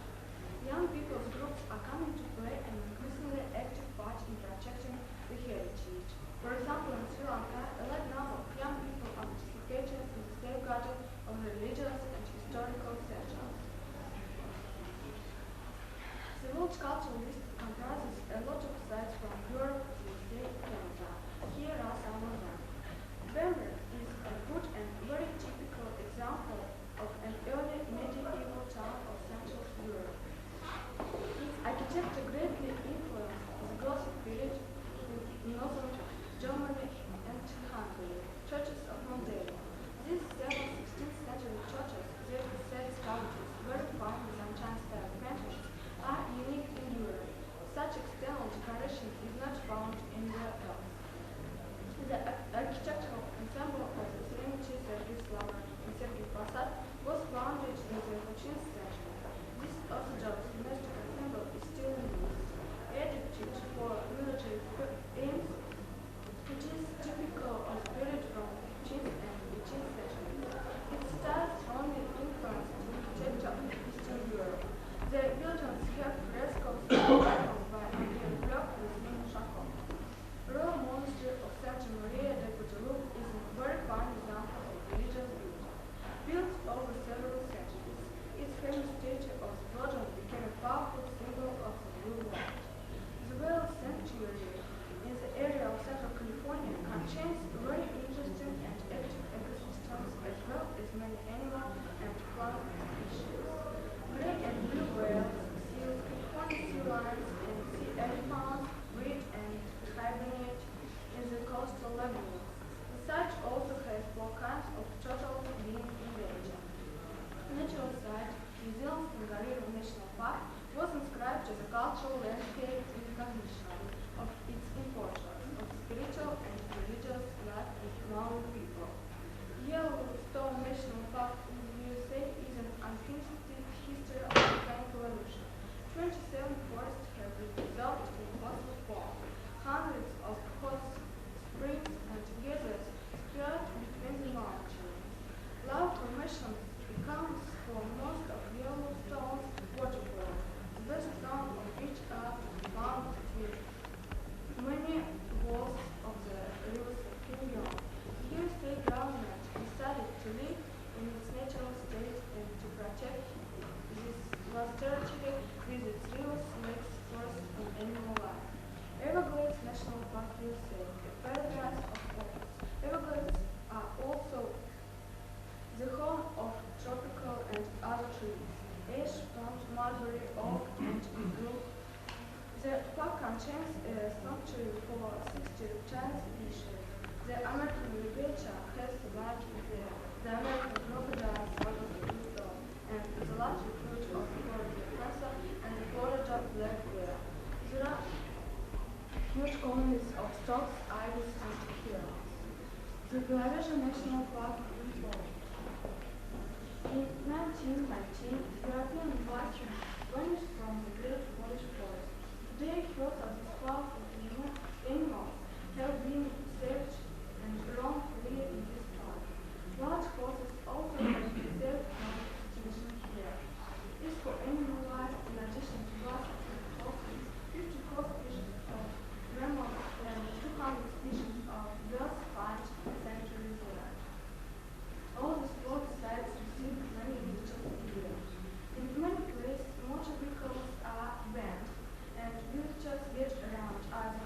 Young people's groups are coming to play an increasingly active part in protecting the heritage. For example, in Sri Lanka, a large number of young people are participating in the safeguarding of religious and historical centers. The World Cultural List comprises a lot of sites from Europe, USA, Canada. Here are some of them. Bamberg is a good and very typical example of an early medieval town of Central Europe. Its architecture greatly influenced the Gothic period in northern Germany and Hungary, churches of Moldavia. These several 16th century churches, their facade sculptures, very fine Byzantine style paintings, are unique in Europe. Such external decoration is not found anywhere else. The architectural ensemble of the Serenity Sergei Slava and Sergei Posad was founded in the 14th century. This Orthodox domestic ensemble is still in use. Edited for military aims, it is typical of the period from the 15th and 18th century. Its style strongly influenced the architecture of Eastern Europe. The buildings have frescoes by Andrei Bloch and Sven Shakov. Royal Monastery of Santa Maria de Guadalupe is a very fine example of religious beauty. Built over several centuries, its famous statue of the Virgin became a powerful symbol of the New World. The Whale Sanctuary in the area of Central California contains very interesting and active ecosystems as well as many animal and plant species. Gray and blue whales, seals, California sea lions, and sea elephants breed and hibernate in the coastal lagoons. The site also has 4 kinds of turtles being in danger. Natural site, New Zealand's Tongariro National Park, was inscribed as a cultural landscape in recognition of its importance of spiritual and religious life with Maori people. Yellowstone National Park in the USA is an unfinished history of volcanic evolution. 27 forests have been preserved in fossil form. Hundreds of hot springs and geysers spread between the mountains. Lava formation accounts for most of Yellowstone's waterfalls, the best known of which are found between many walls of the rivers Canyon. The USA government decided to live in its natural state and to protect this vast territory with its rivers, lakes, forests, and animal life. Everglades National Park USA, a paradise of oaks. Everglades are also the home of tropical and other trees, ash, palm, mulberry, oak, and igloo. The park contains a sanctuary for 60 reptile species. The American alligator has survived there. The American crocodile survives the Bluegill, and the large recruit of the Florida panther and the Florida black bear. There are huge colonies of storks, ibis, and herons. The Belarusian National Park in Poland. In 1919, European Vikings vanished from the Great Polish Forest. Today, herds of these powerful animals have been saved and roam free in this park. Large horses also have been saved from extinction here. As for animal life, in addition to buses and horses, 54 species of mammals and 200 species of birds find sanctuary there. All the sport sites receive many visitors a year. In many places, motor vehicles are banned, and visitors get around either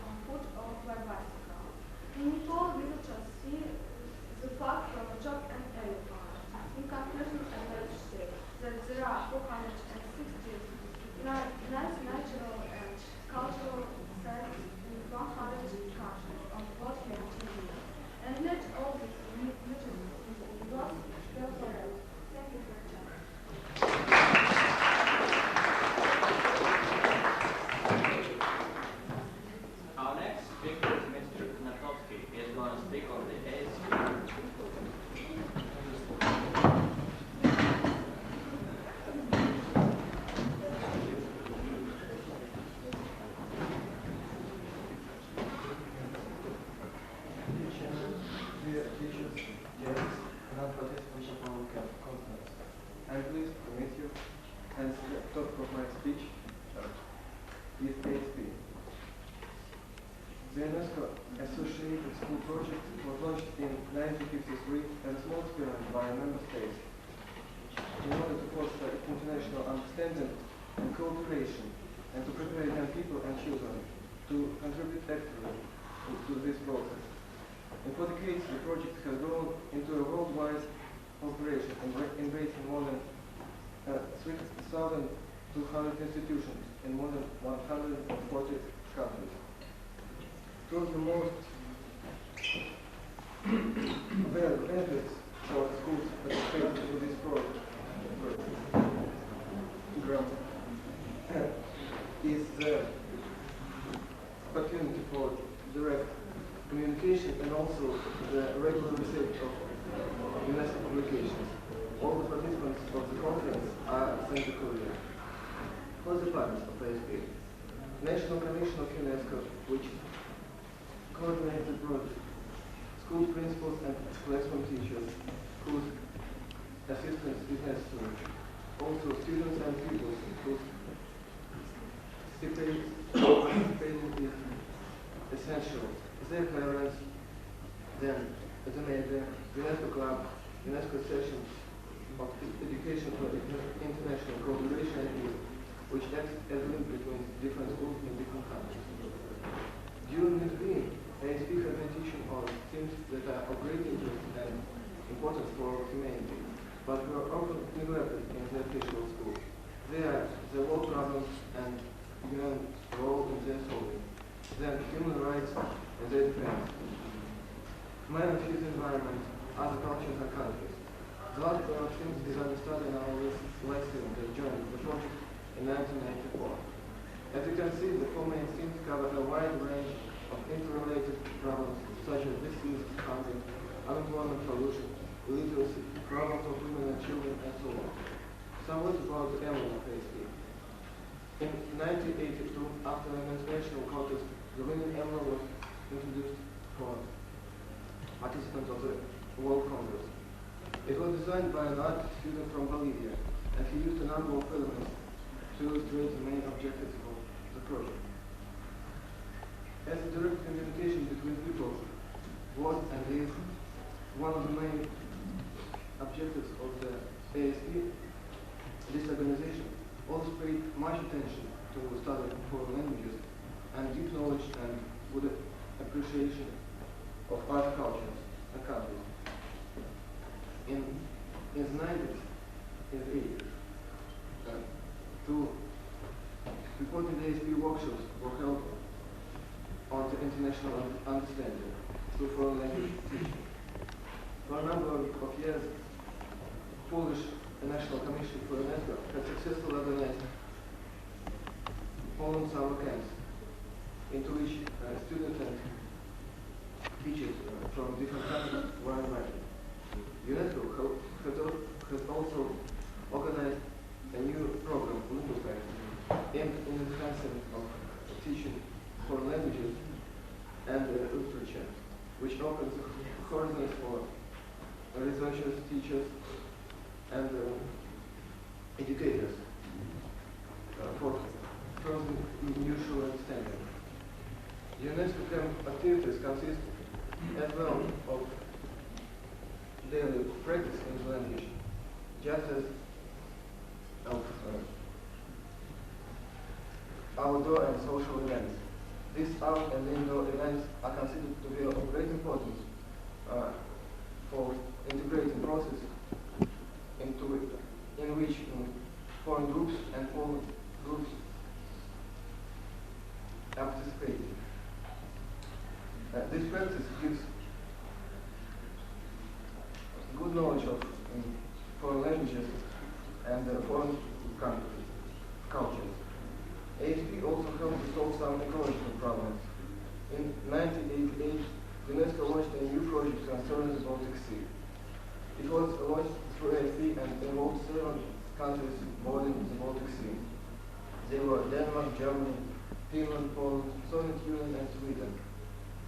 The UNESCO Associated School Project was launched in 1953 as a small experiment by member states in order to foster international understanding and cooperation and to prepare young people and children to contribute actively to this process. In 4 decades, the project has grown into a worldwide operation embracing more than 3,200 institutions in more than 140 countries. Two of the most benefits for schools participating in this program is the opportunity for direct communication and also the regular receipt of UNESCO publications. All the participants of the conference are Central Korea. For the partners of ASP, National Commission of UNESCO, which coordinates the project, school principals and classroom teachers, whose assistance is necessary. Also students and pupils whose participating is essential. Their parents, then the media, UNESCO Club, UNESCO session of education for international cooperation and peace, which acts as a link between different schools in different countries. During this week, ASP has been teaching on themes that are of great interest and importance for humanity, but were often neglected in the official schools. They are the world problems and human role in their solving, then human rights and their defense, man and his environment, other cultures and countries. The last pair of themes is understood in our lesson that joined the project in 1994. As you can see, the 4 main themes cover a wide range of interrelated problems such as disease, hunger, unemployment, pollution, illiteracy, problems of women and children, and so on. Some words about the emblem of ASP. In 1982, after an international contest, the winning emblem was introduced for participants of the World Congress. It was designed by an art student from Bolivia, and he used a number of elements to illustrate the main objectives of the project. As a direct communication between people was and is one of the main objectives of the ASP, this organization also paid much attention to study foreign languages and deep knowledge and good appreciation of other cultures and countries. In the 90s, in the 80s, two important ASP workshops were held on the international understanding through foreign language teaching. For a number of years, Polish National Commission for UNESCO has successfully organized Poland summer camps, into which students and teachers from different countries were invited. UNESCO has also organized a new program, Linguafact, aimed in enhancing of teaching foreign languages and literature, which opens horizons for researchers, teachers, and educators for further mutual understanding. UNESCO camp activities consist as well of daily practice in the language, just as of outdoor and social events. These out and indoor events are considered to be of great importance for integrating process in which foreign groups and foreign groups are participating. This practice gives good knowledge of foreign languages and foreign cultures. ASP also helped to solve some ecological problems. In 1988, UNESCO launched a new project concerning the Baltic Sea. It was launched through ASP and involved 7 countries bordering the Baltic Sea. They were Denmark, Germany, Finland, Poland, Soviet Union, and Sweden.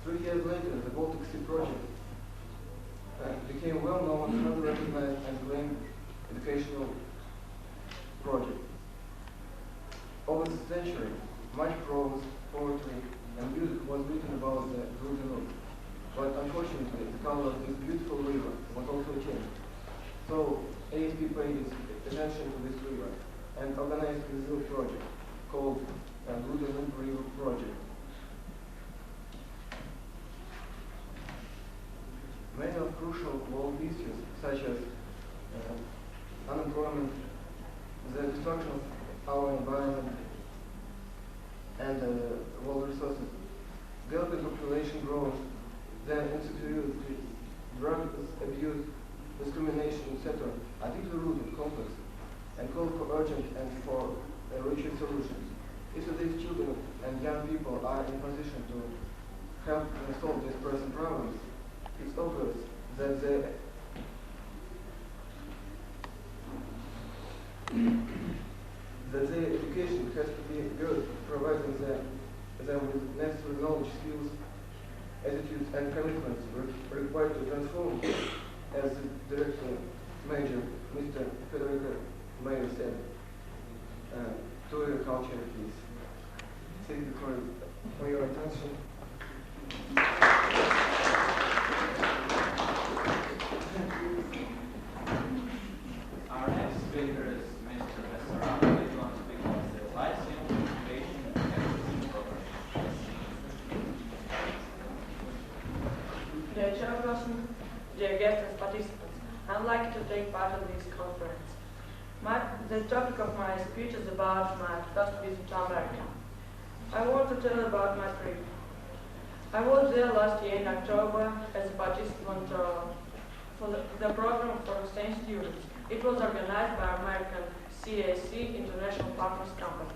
3 years later, the Baltic Sea project became well-known, highly recognized, and claimed educational project. Over the century, much prose, poetry, and music was written about the Grudzian route. But unfortunately, the color of this beautiful river was also changed. So ASP paid its attention to this river and organized a reserve project called Grudzian River Project. Many of crucial world issues, such as unemployment, the destruction of our environment, and world resources, gulping population growth, then insecurity, drug abuse, discrimination, etc., are deeply rooted, complex, and call for urgent and for richer solutions. If these children and young people are in position to help solve these present problems, it's obvious that their education has to be good, providing them with necessary knowledge, skills, attitudes, and commitments required to transform, as the Director Major Mr. Federico Mayer said, to a culture of peace. Thank you for your attention. Our next speaker is Mr. Bessarab. He's going to speak about the Lyceum Innovation and Technology Program. Dear Chairperson, dear guests and participants, I'm lucky to take part in this conference. The topic of my speech is about my first visit to America. I want to tell about my trip. I was there last year in October as a participant for the program for exchange students. It was organized by American CAC International Partners Company.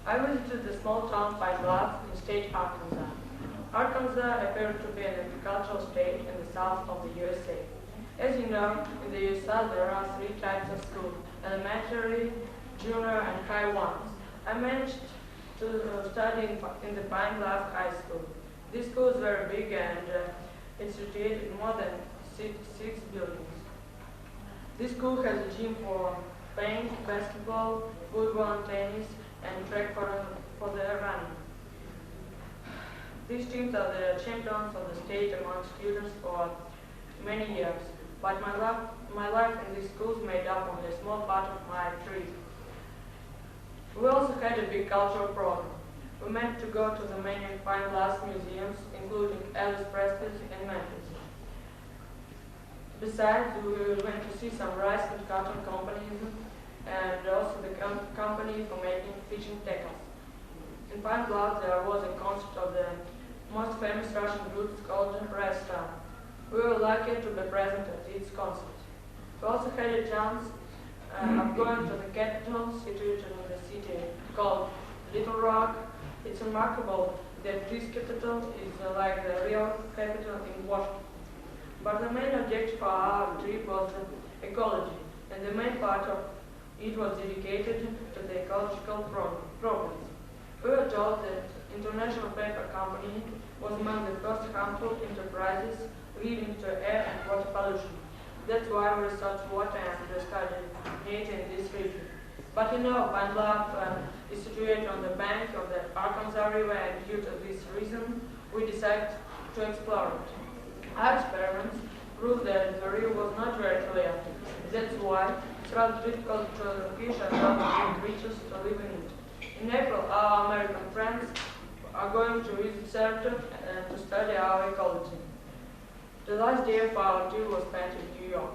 I visited the small town Pine Bluff in state Arkansas. Arkansas appeared to be an agricultural state in the south of the USA. As you know, in the USA there are 3 types of schools: elementary, junior, and high ones. I managed to study in the Pine Bluff High School. This school is very big and it's situated in more than six buildings. This school has a gym for playing basketball, football, and tennis, and track for the running. These teams are the champions of the state among students for many years, but my life in these schools made up only a small part of my trip. We also had a big cultural program. We meant to go to the many fine glass museums, including Elvis Presley's and Memphis. Besides, we went to see some rice and cotton companies and also the company for making fishing tackles. In Pine Bluff, there was a concert of the most famous Russian group called Red Star. We were lucky to be present at its concert. We also had a chance of going to the capital situated in the city called Little Rock. It's remarkable that this capital is like the real capital in Washington. But the main objective for our trip was ecology, and the main part of it was dedicated to the ecological problems. We were told that International Paper Company was among the first harmful enterprises leading to air and water pollution. That's why we researched water and studied nature in this region. But you know, Pine Bluff is situated on the bank of the Arkansas River, and due to this reason, we decided to explore it. Our experiments proved that the river was not very clear. That's why it's rather difficult to fish and other creatures to live in it. In April, our American friends are going to visit Seattle to study our ecology. The last day of our tour was spent in New York.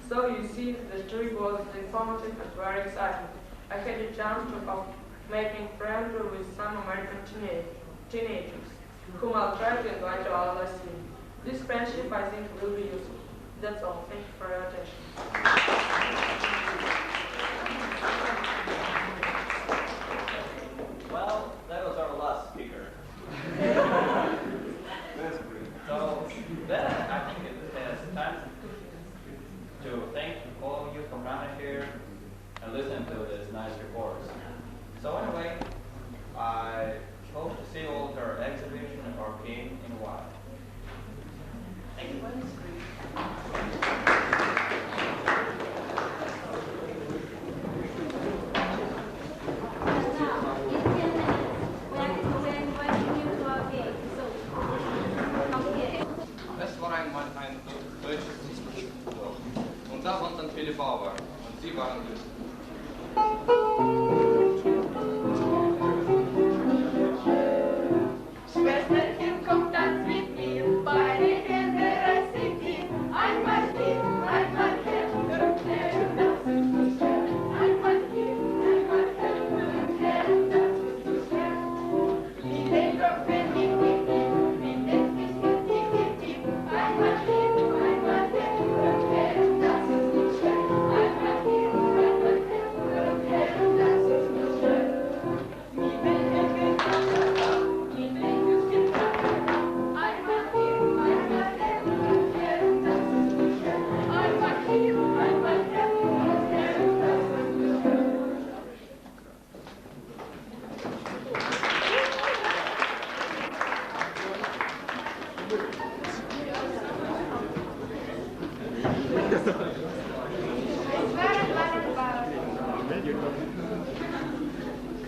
So you see, the trip was informative and very exciting. I had a chance of making friends with some American teenagers, whom I'll try to invite to our lesson. This friendship, I think, will be useful. That's all. Thank you for your attention. Well, that was our last speaker. So then I think it's time to thank all of you for coming here and listening to this nice reports. So anyway, I hope to see you all at our exhibition or game in a while. Thank you. Now, in 10 minutes, we are going Quarantine. Schwesterchen, kommt tanz mit mir, beide Hände reiß ich hin. Einmal hier, einmal her, das ist so schwer. Einmal hier, einmal her, das ist so schwer. Wie den Tropfen, wie den Fisch, einmal hier, einmal her, das ist so schwer. Einmal hier, einmal her, das ist so schwer. Wie den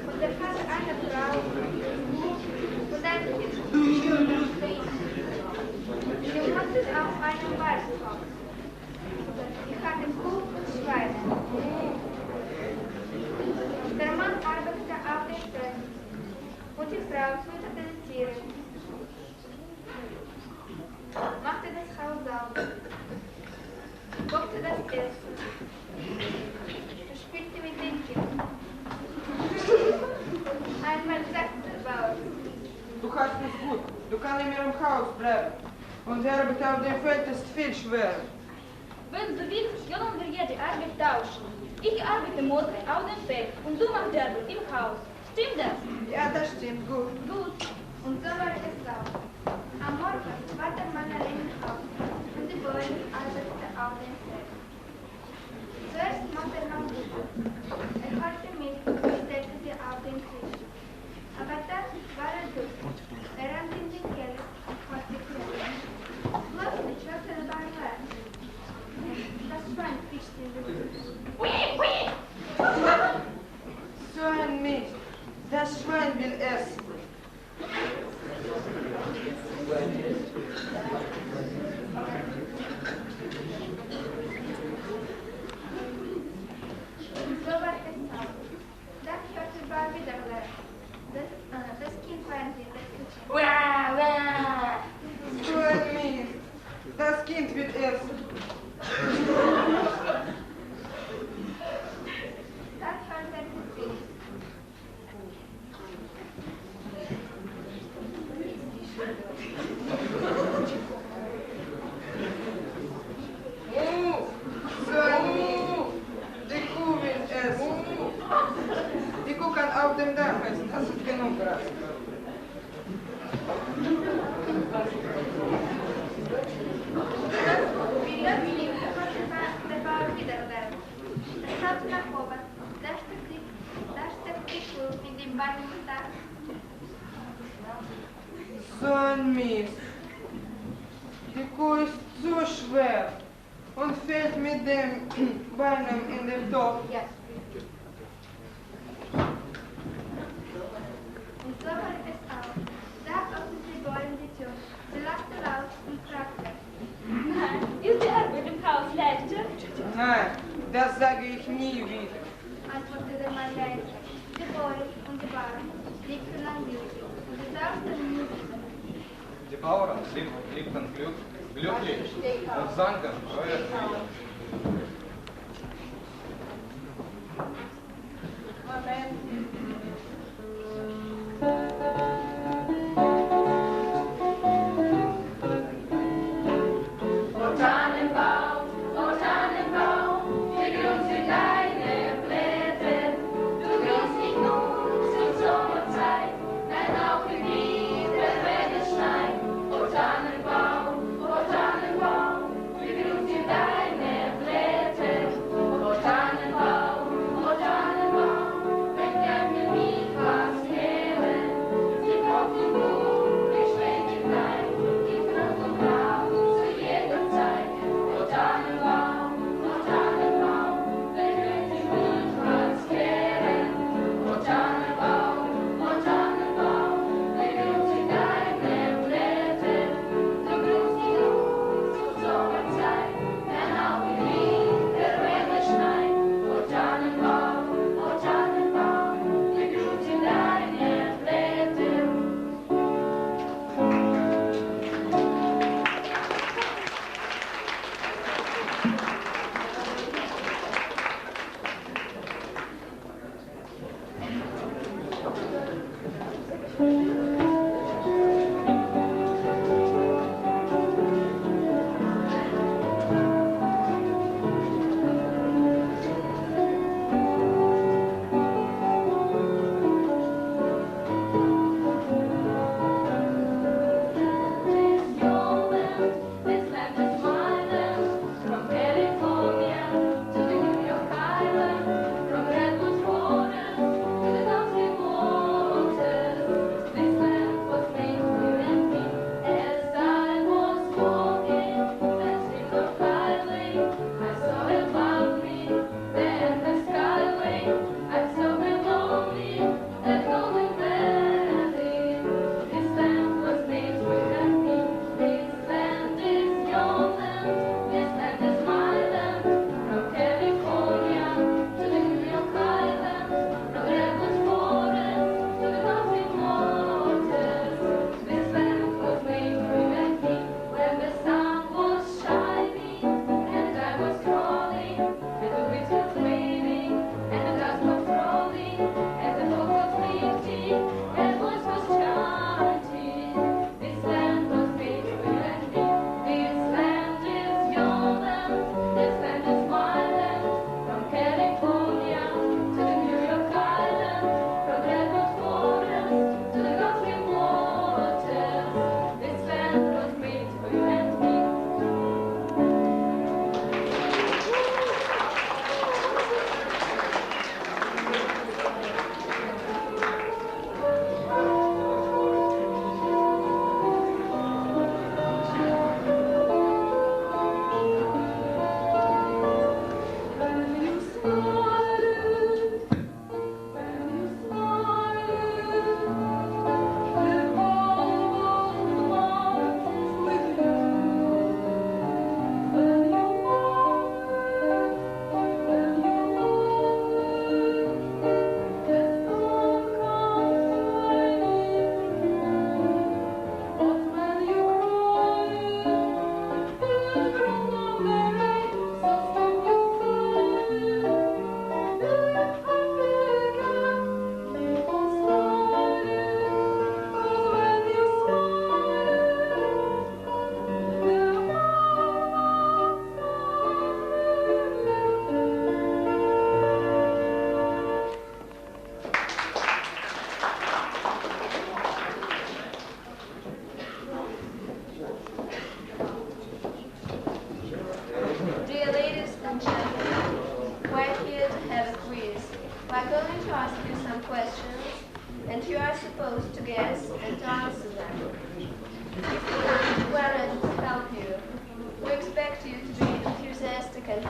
Und der hatte eine Frau und ein Kind. Sie wohnte auf einem Waldhaus. Sie hatte Kuh und Schweine. Der Mann arbeitete auf den Feldern und die Frau fütterte die Tiere, machte das Haus sauber, kochte das Essen, spielte mit den Kindern. Einmal sagte der Bauer: Du hast es gut. Du kannst in ihrem Haus bleiben. Und die Arbeit auf dem Feld ist viel schwerer. Wenn du willst, können wir jede Arbeit tauschen. Ich arbeite morgen auf dem Feld und du machst die Arbeit im Haus. Stimmt das? Ja, das stimmt. Gut. Gut. Und so war es auch. Am Morgen war der Mann allein im Haus und die Bäuerin arbeitete auf dem Feld. Zuerst machte er noch Butter. Er holte Milch und stellte sie auf den Tisch. Aber dann war er durstig. Er rannte in den Keller und holte Krähen. Plötzlich hörte er dabei rein. Das Schwein fischte in die Luft. So ein Mist. Das Schwein will essen. Und so war es auch. Dann hörte er wieder rein. Das Kind war ein wildes Kitchen. So ein Mist. Das Kind will essen. Dann hörte er die Fisch. So ein Mist. Die Kuh will essen. Die Kuh kann auf dem Dach essen. Das ist genug Gras. Wie löblich hörte der Bauer wieder rein. Er schaute nach oben. Da steckte die Kuh mit dem Bein im Dach. So ein Mist. Die Kuh ist so schwer und fällt mit den Beinen in den Topf. Ja. Und so war es auch. Da öffnete die Bäuerin die Tür. Sie lachte laut und fragte: Nein, ist die Arbeit im Haus leichter? Nein, das sage ich nie wieder. Antwortete der Mann leise. Die Bäuerin und die Bauern blickten an sie und sie sausten mutig. Die Bauern blickten glücklich und sanken euer Frieden. O Tannenbaum, wir grüßen deine Blätter. Du grüßt nicht nur zur Sommerzeit, nein auch im Winter, wenn es schneit. O Tannenbaum, wir grüßen deine Blätter.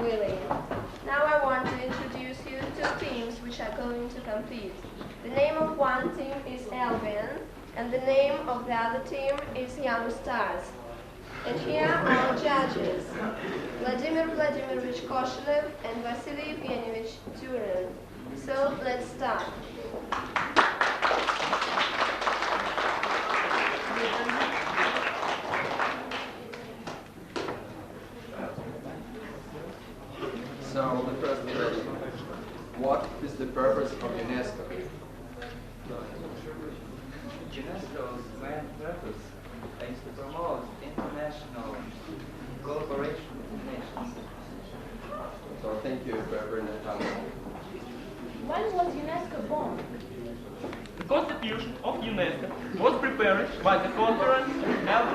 Willie. Now I want to introduce you to teams which are going to compete. The name of one team is Albion, and the name of the other team is Young Stars. And here are our judges, Vladimir Vladimirovich Koshilev and Vasily Evgenyevich Turin. So let's start. So the first question, what is the purpose of UNESCO? UNESCO's main purpose is to promote international collaboration with nations. So thank you for bringing that up. When was UNESCO born? The constitution of UNESCO was prepared by the conference held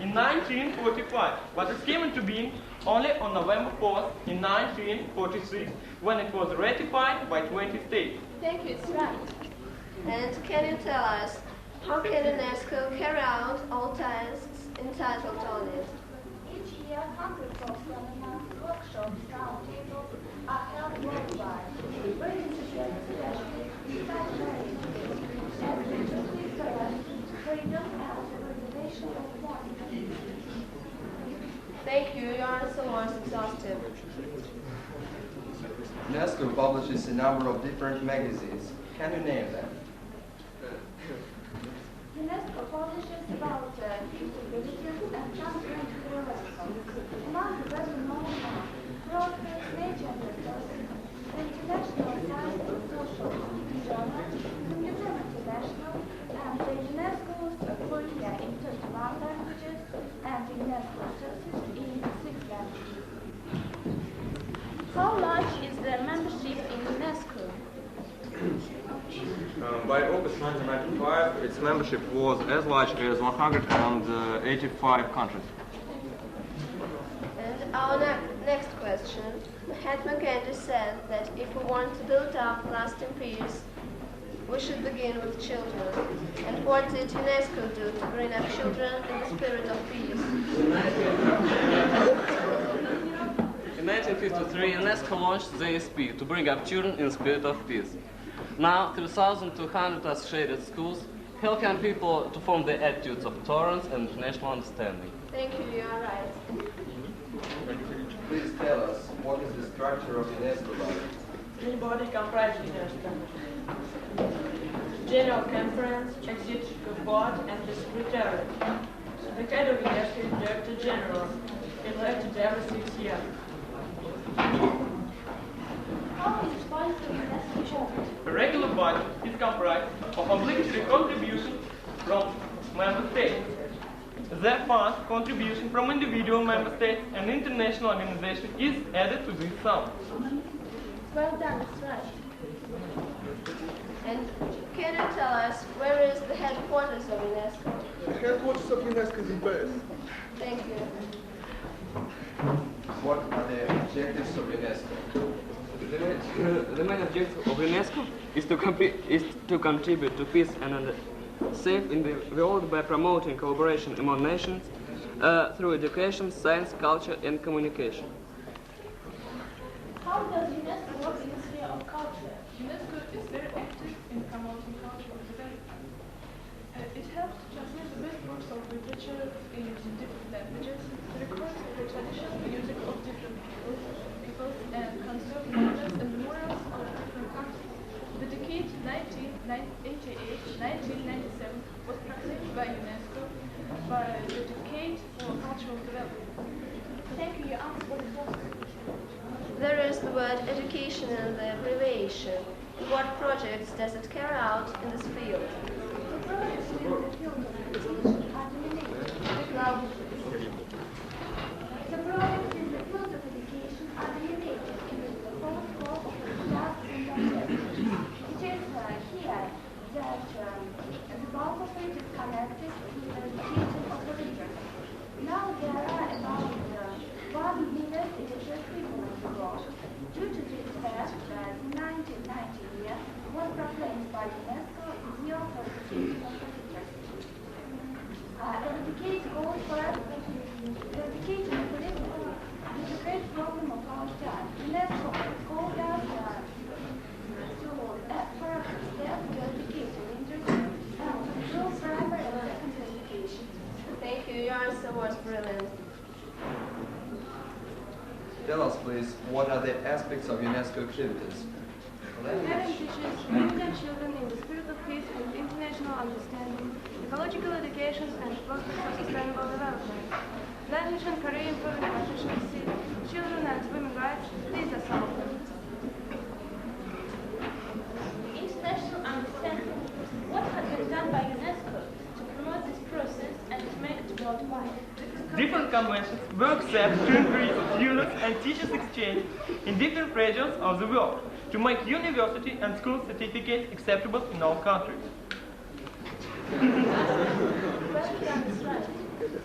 in 1945, but it came into being only on November 4th in 1946, when it was ratified by 20 states. Thank you, it's right. And can you tell us, how can UNESCO carry out all tasks entitled on it? Each year, hundreds of seminars, workshops, roundtables are held worldwide, bringing together specialists in such areas as linguistic diversity, freedom, and the preservation of one. Thank you, your answer was exhaustive. UNESCO publishes a number of different magazines. Can you name them? UNESCO publishes about 50 villages and transparent tourism. Among the better known are Progress, Nature and Resources, the International Science and Social Journal, the Museum International, and the UNESCO's Wikipedia in 31 languages, and the UNESCO sources in 6 languages. How large is the membership in UNESCO? By August 1995, its membership was as large as 185 countries. And our next question. Mahatma Gandhi said that if we want to build up lasting peace, we should begin with children. And what did UNESCO do to bring up children in the spirit of peace? In 1953, UNESCO launched the ASP to bring up children in the spirit of peace. Now, 3,200 associated schools help young people to form the attitudes of tolerance and international understanding. Thank you, you are right. Please tell us, what is the structure of UNESCO body? Three body comprise UNESCO. General Conference, Executive Board, and the Secretariat. The head of UNESCO is Director General, elected every 6 years. How is this body for UNESCO formed? A regular budget is comprised of obligatory contributions from member states. The fund contribution from individual member states and international organizations is added to this sum. Well done, that's right. And can you tell us, where is the headquarters of UNESCO? The headquarters of UNESCO is in Paris. Thank you. What are the objectives of UNESCO? The main objective of UNESCO is to contribute to peace and safe in the world by promoting collaboration among nations through education, science, culture, and communication. How does UNESCO work in the sphere of culture? UNESCO is very active in promoting cultural development. It helps to transmit the best works of literature in different languages, to record the traditional music of different peoples, and conserve monuments and memorials of different countries. The decade 1988-1997 was proclaimed by UNESCO by the decade for cultural development. Thank you, your answer was exhaustive. There is the word education in the abbreviation. What projects does it carry out in this field? The projects in the field of education are delineated. The projects in the field of education are delineated in the fourth core of the tasks and objectives. It is here that the bulk of it is connected to the education of the reader. Now there are about 1 million teachers people in the world. Due to this fact that in 1990 year was proclaimed by UNESCO as the year for education of the teachers. The decade goes for the education of the literature. The great problem of our time. UNESCO called us to first step to education industry and through primary and secondary education. Thank you. Your answer was brilliant. Tell us, please, what are the aspects of UNESCO activities? Parent teaches young children in the spirit of peace and international understanding, ecological education and prospects of sustainable development. Language and career improvement efficiency, children and women's rights, these are some of them. International understanding. What has been done by UNESCO to promote this process and to make it worldwide? Different conventions, workshops to increase students and teachers exchange in different regions of the world to make university and school certificates acceptable in all countries.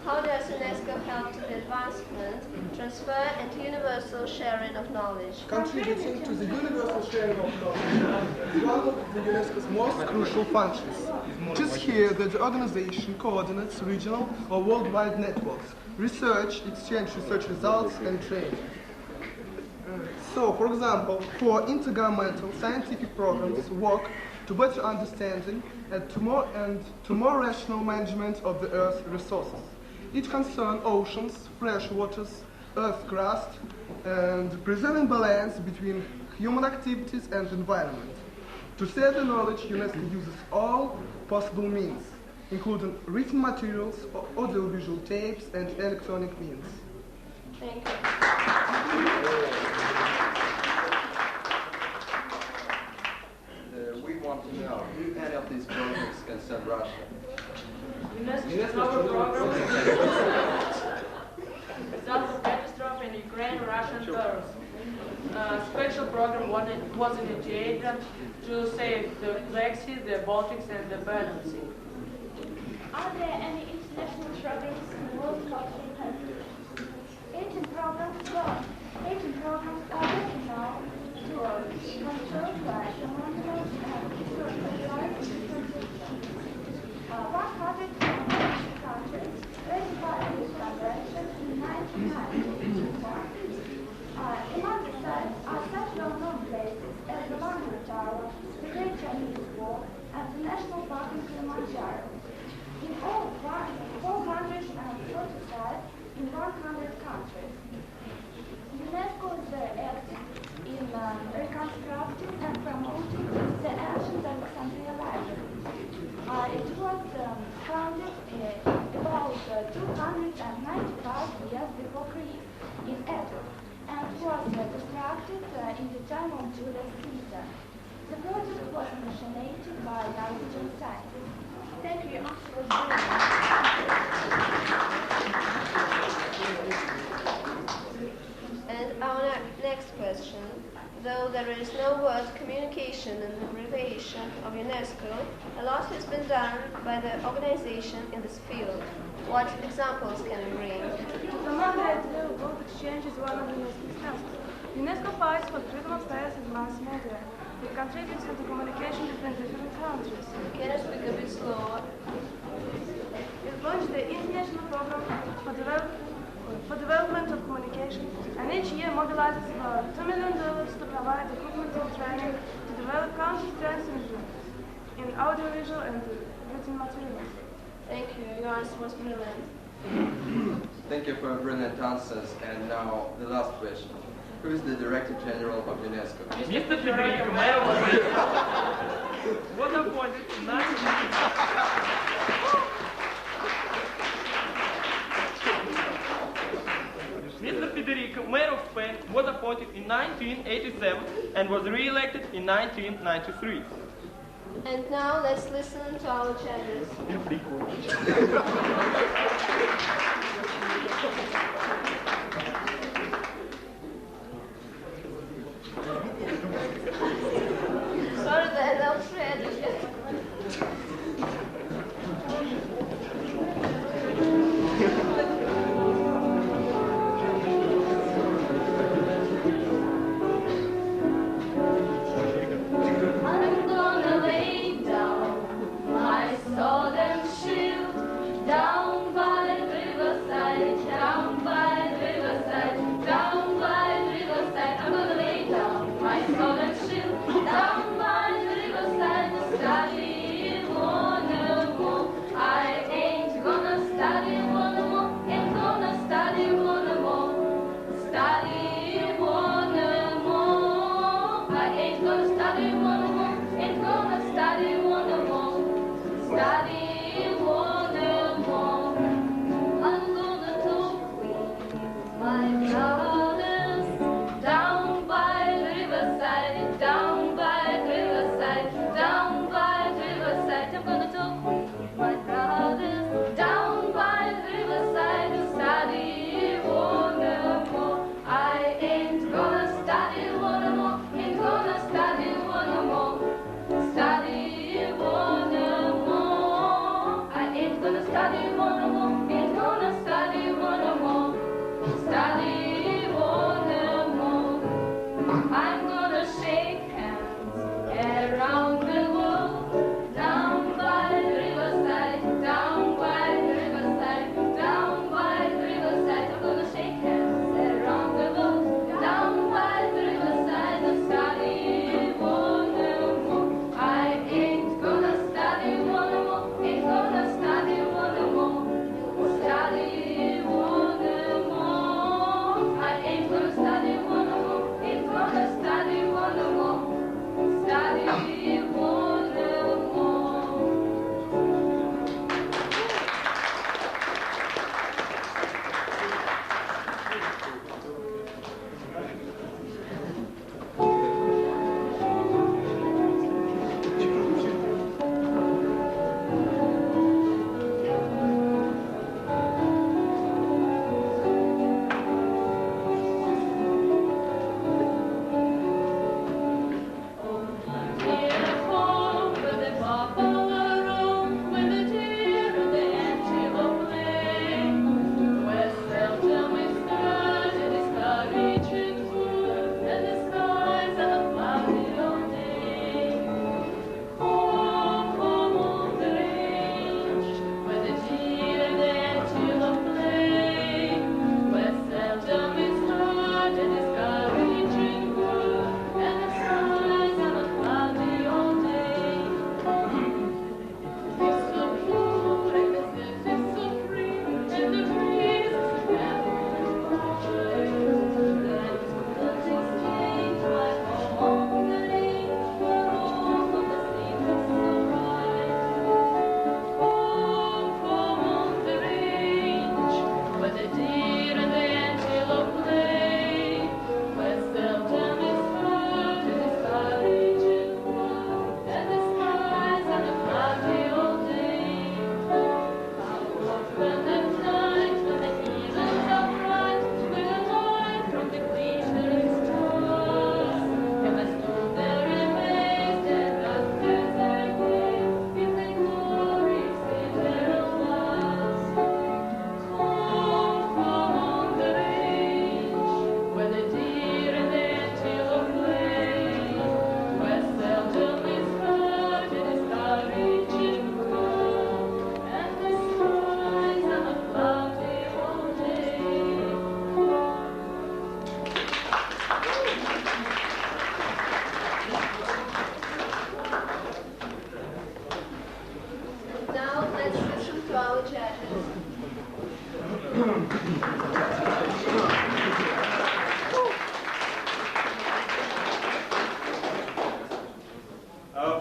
How does UNESCO help to the advancement, transfer and universal sharing of knowledge? Contributing to the universal sharing of knowledge is one of the UNESCO's most crucial functions. It is here that the organization coordinates regional or worldwide networks, research, exchange research results, and training. So, for example, for intergovernmental scientific programs work to better understanding and to more rational management of the Earth's resources. It concerns oceans, fresh waters, Earth's crust, and preserving balance between human activities and environment. To share the knowledge, UNESCO uses all possible means, including written materials, audiovisual tapes, and electronic means. Thank you. We want to know, do any of these projects concern Russia? UNESCO program results of catastrophe in Ukraine, Russia, and Belarus. Special program was initiated to save the Black Sea, the Baltics, and the Baltic Sea. Are there any international programs in the World Cup in countries? 18 programs are working now to control environmental and historical sites in transition. 100 countries ratified this convention in 1991. Among the sites are such well-known places as the London Tower, the Great Chinese Wall, and the National Park in Kilimanjaro. In all, 440 sites in 100 countries. UNESCO is very active in reconstructing and promoting the ancient Alexandria Library. It was founded about 295 years before Christ in Athens and was constructed in the time of Julius Caesar. The project was initiated by Norwegian scientists. Thank you. Your answer was brilliant. And our next question. Though there is no word communication in the abbreviation of UNESCO, a lot has been done by the organization in this field. What examples can you bring? To promote the idea of world exchange is one of UNESCO's tasks. UNESCO fights for freedom of press and mass media. It contributes to the communication between different countries. Can you speak a bit slower? It launched the International Program for Development of Communication, and each year mobilizes about $2 million to provide equipment and training to develop country strengths in audiovisual and written materials. Thank you. Your answer was brilliant. Thank you for brilliant answers. And now the last question. Who is the Director General of UNESCO? Mr. Federico, Mayor of Spain, was appointed in 1987. Mr. Federico, Mayor of Spain, was appointed in 1987 and was re-elected in 1993. And now let's listen to our judges. Sorry that I was ready. I'm gonna lay down my sword and shield down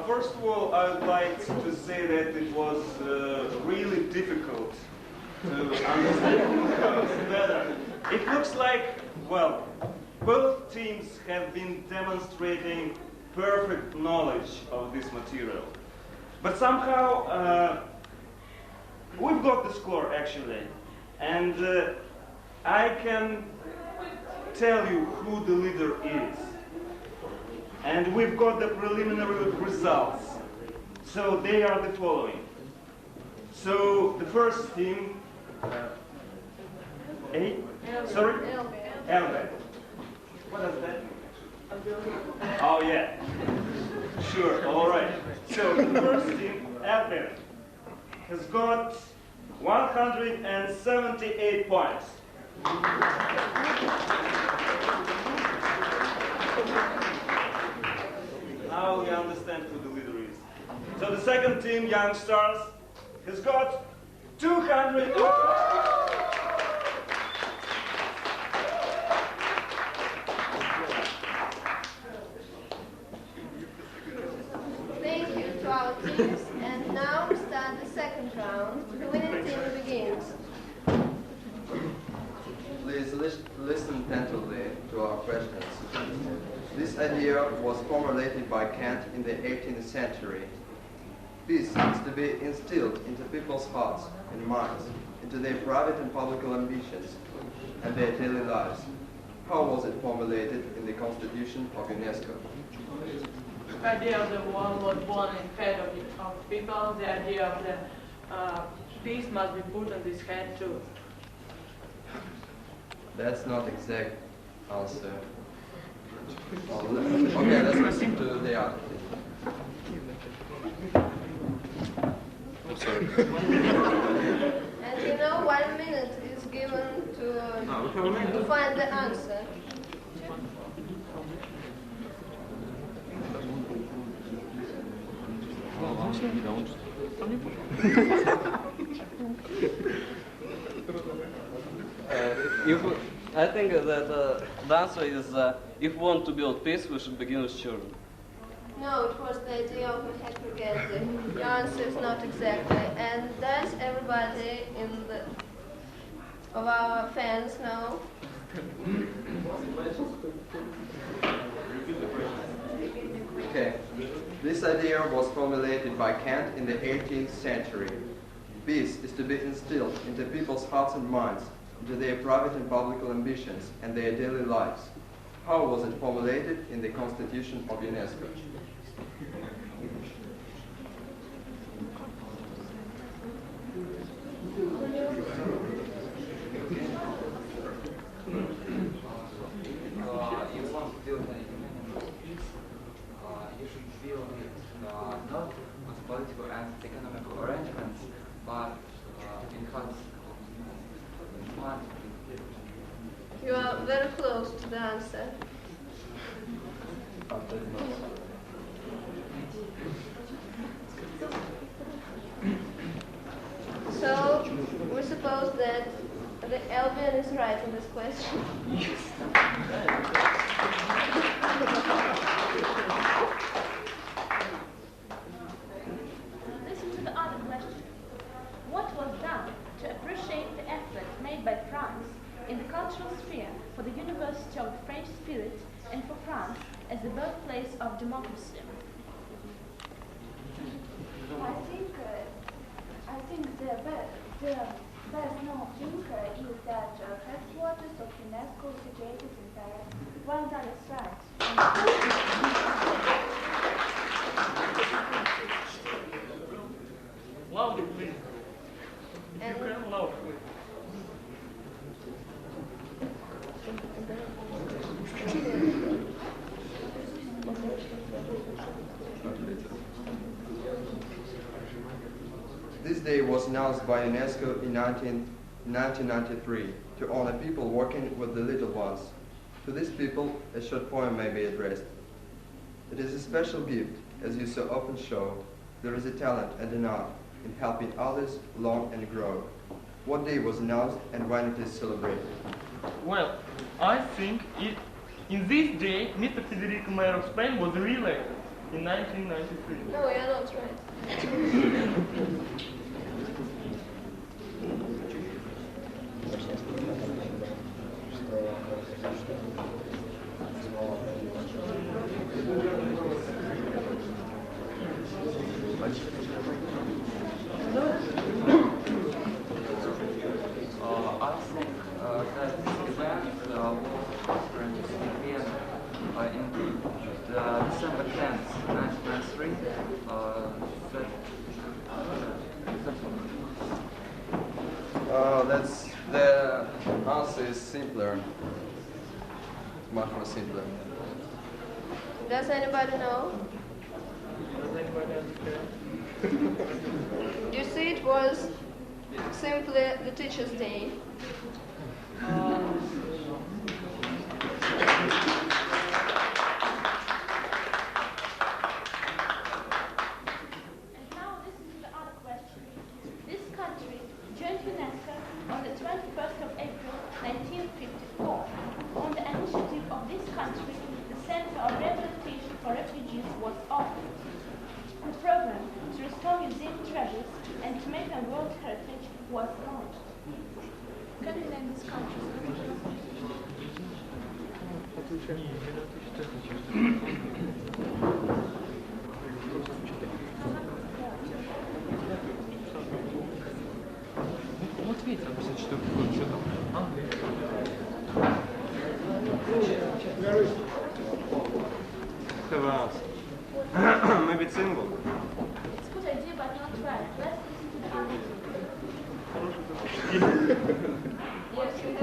First of all, I would like to say that it was really difficult to understand better. It looks like, well, both teams have been demonstrating perfect knowledge of this material. But somehow, we've got the score actually, and I can tell you who the leader is. And we've got the preliminary results. So they are the following. So the first team, sorry? Elbe. What does that mean? Oh yeah. Sure, all right. So the first team, Elbe, has got 178 points. Now we understand who the leader is. So the second team, Young Stars, has got 200. Thank you to our teams, and now we start the second round. The winning team begins. Please listen attentively to our questions. This idea was formulated by Kant in the 18th century. Peace is to be instilled into people's hearts and minds, into their private and public ambitions, and their daily lives. How was it formulated in the Constitution of UNESCO? The idea of the one was born in the head of people. The idea of the peace must be put on this head too. That's not exact answer. Okay, let's listen to the other. I'm sorry. And you know, 1 minute is given to find the answer. I think that the answer is if we want to build peace, we should begin with children. No, it was the idea of a heterogeneity. Your answer is not exactly. And does everybody of our fans know? Okay. This idea was formulated by Kant in the 18th century. Peace is to be instilled into people's hearts and minds, into their private and public ambitions and their daily lives. How was it formulated in the Constitution of UNESCO? You want to build an human peace, you should build it not with political and economical arrangements, but in hearts of mind. You are very close to the answer. So, we suppose that the Albion is right in this question. Listen to the other question. What was done to appreciate the effort made by France in the cultural sphere for the University of the French spirit and for France as the birthplace of democracy? I think the best known thing is that headquarters of UNESCO situated in Paris. Well, that is right. Louder, please. And You can louder. This day was announced by UNESCO in 1993 to honor people working with the little ones. To these people, a short poem may be addressed. It is a special gift, as you so often show. There is a talent and an art in helping others learn and grow. What day was announced and when it is celebrated? Well, I think in this day, Mr. Federico Mayor of Spain was re-elected in 1993. No, you're not right. I think that this event was experienced in Vienna in December 10th, 1993. That's the answer is simpler, much more simpler. Does anybody know? Does anybody understand? You see, it was simply the Teacher's Day. And now listen to the other question. This country joined UNESCO on the 21st of April 1954. On the initiative of this country, the Center of Rehabilitation for Refugees was opened. The program to restore museum treasures and to make them World Heritage was launched. Can you name this country? Have maybe it's single. It's a good idea, but not right. Let's listen to the other. Yes, we do.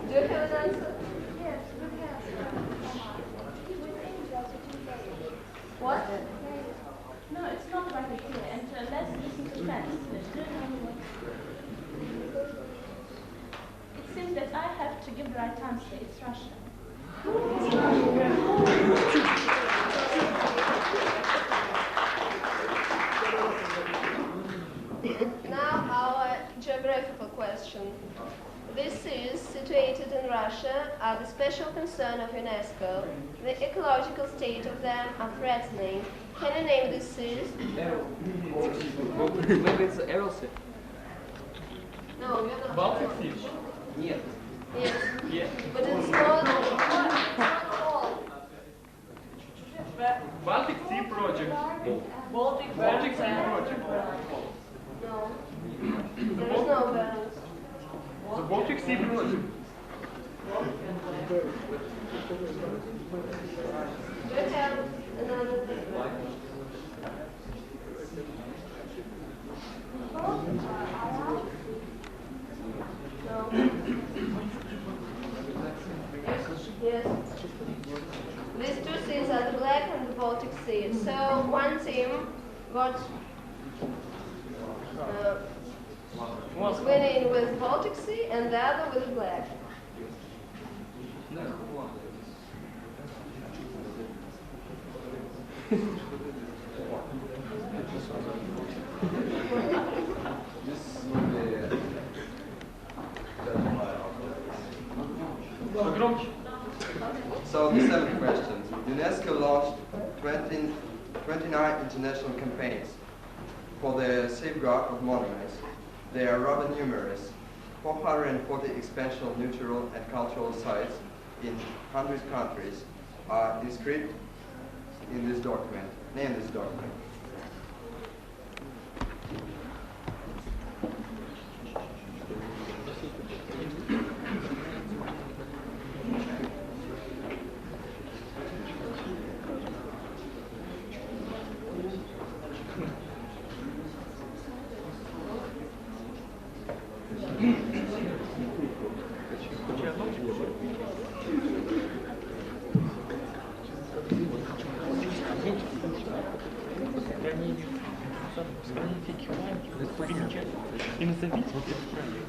Do you have an answer? Yes, we have. With angels, it is very. What? No, it's not right idea. And let's listen to France. Do you know what? It seems that I have to give the right answer. It's Russia. Now our geographical question. This is situated in Russia, are the special concern of UNESCO. The ecological state of them are threatening. Can you name these cities? Maybe it's Erosy. No, you're not. Baltic Sea. Нет. Yes. Yeah. But it's not all. Baltic Sea Project. Baltic Baltic Sea Project. No. There is no balance. The Baltic Sea Project. Do you have another? No. Yes. These two seas are the Black and the Baltic Sea. So one team got is winning with Baltic Sea and the other with the Black. So the seventh question. UNESCO launched 29 international campaigns for the safeguard of monuments. They are rather numerous. 440 expansional, natural and cultural sites in 100 countries are inscribed in this document. Name this document. сохранение всяких маленьких примечаний и назовите это правильно.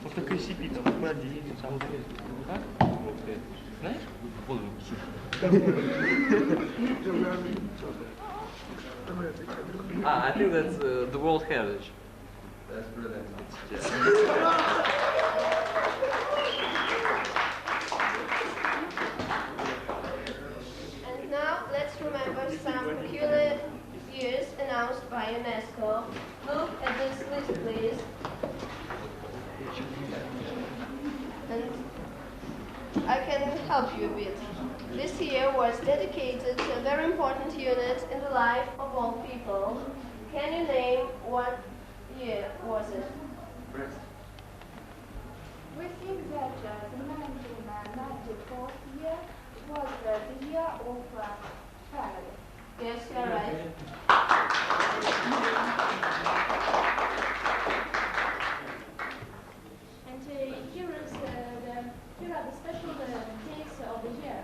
Вот как ICP, там, владелец, там, как? Знаешь? I think that's the World Heritage. That's brilliant. And now let's remember some peculiar years announced by UNESCO. Look at this list, please. And I can help you a bit. This year was dedicated to a very important unit in the life of all people. Can you name what year was it? We think that the 1994 year was the year of family. Yes, you're right. And here are the special days of the year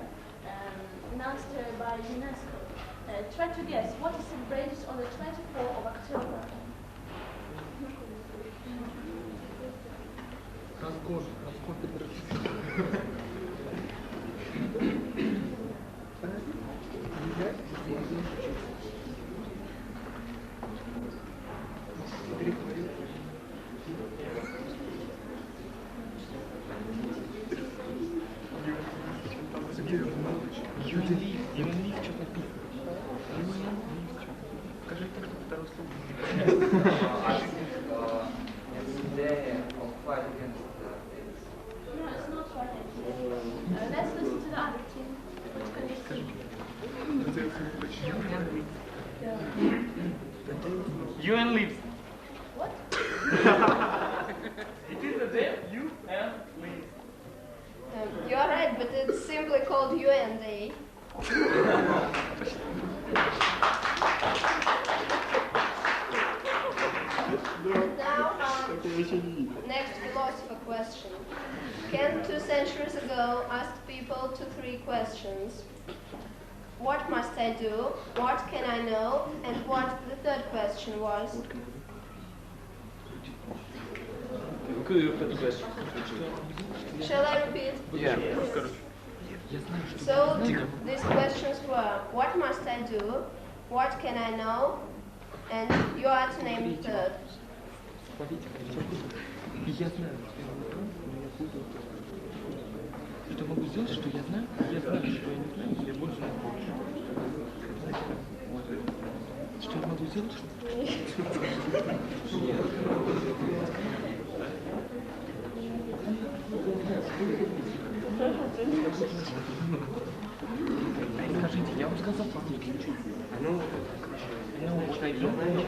announced by UNESCO. Try to guess what is celebrated on the 24th of October. Юнелив что написано? Скажи так, что второе слово. It's the day of fight against AIDS. No, it's not right. Let's listen to the other team. What can you see? UN lives. What? It is the day UN lives. You are right, but it's simply called UN Day. Now, next philosopher question. Kant 2 centuries ago asked people 3 questions. What must I do? What can I know? And what the third question was? Shall I repeat? Yeah. So these questions were, what must I do? What can I know? And you are to name the third. Я знаю, что могу сделать, что я знаю, что я не знаю, я буду знать больше. Что я могу сделать? Скажите, я вам сказал по-русски. Ну, what I don't know,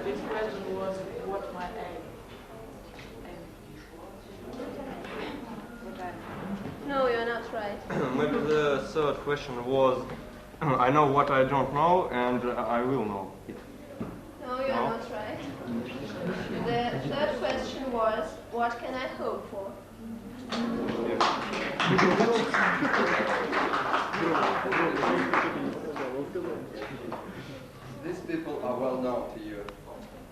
This question was what my aim. No, you're not right. Maybe the third question was, I know what I don't know, and I will know it. No, you're not right. The third question was, what can I hope for? These people are well known to you.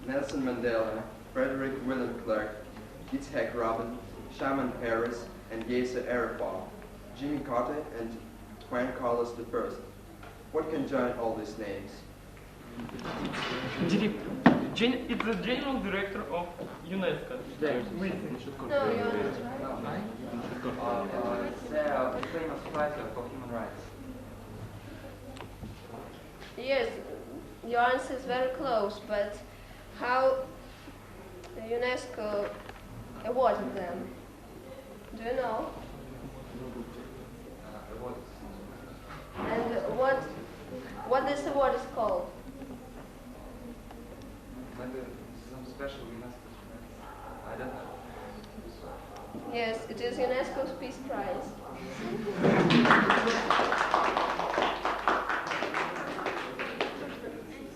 Nelson Mandela, Frederick William Clark, Itzhak Rabin, Shimon Peres, and Yasser Arafat, Jimmy Carter, and Juan Carlos I. What can join all these names? It's the general director of UNESCO. No, you're not right. They are the famous fighter for human rights. Yes, your answer is very close, but how UNESCO awarded them? Do you know? And what this award is called? Maybe some special UNESCO. I don't know. Yes, it is UNESCO's Peace Prize.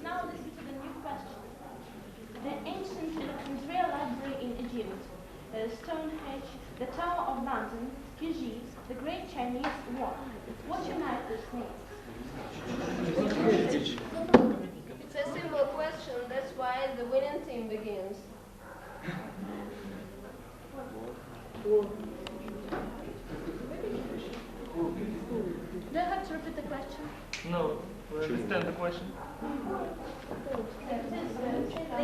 Now listen to the new question. The ancient Alexandria Library in Egypt Stonehenge, the Tower of London, Gigi, the Great Chinese Wall. What unites these names? It's a simple question, that's why the winning team begins. Do I have to repeat the question? No, we understand the question. They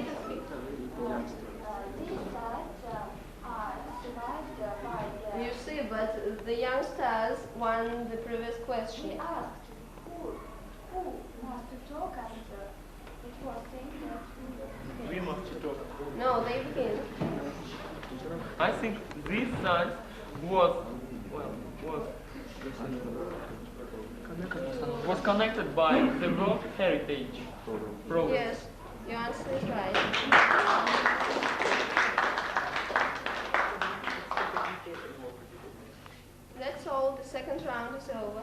can speak. You see, but the young stars won the previous question. We asked who must to talk, and it was saying that We must talk. No, they begin. I think this science was connected by the World Heritage Program. Yes, your answer is right. That's all, the second round is over.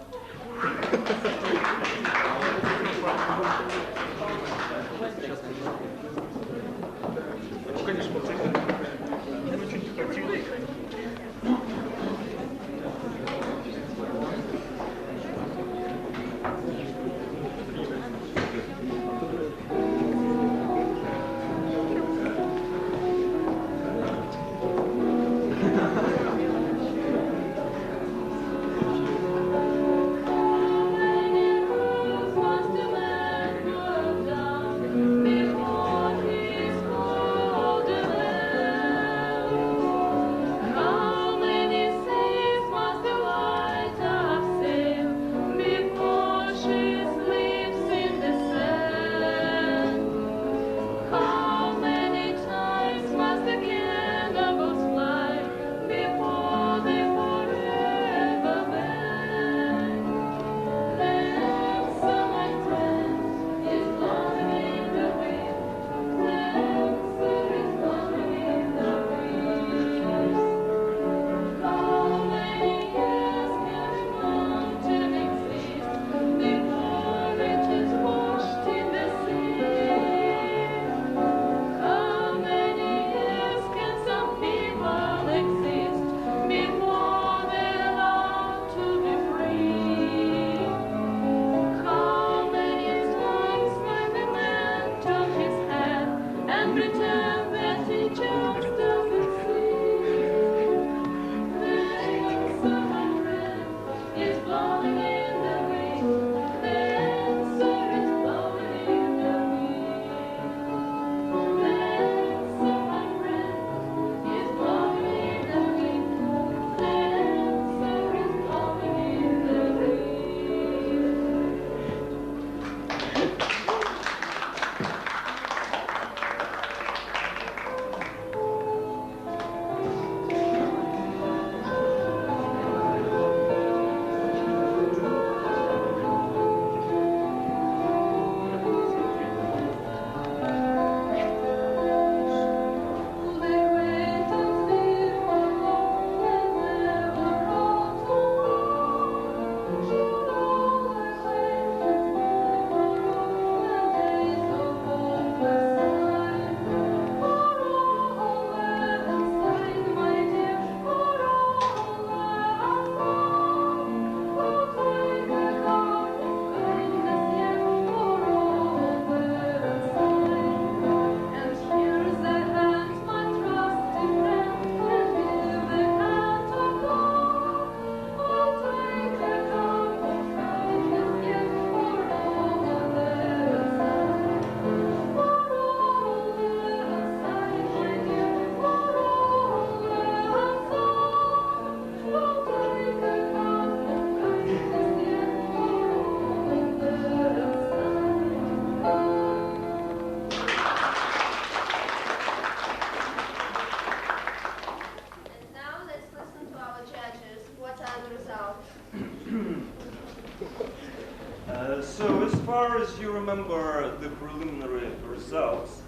So as far as you remember the preliminary results,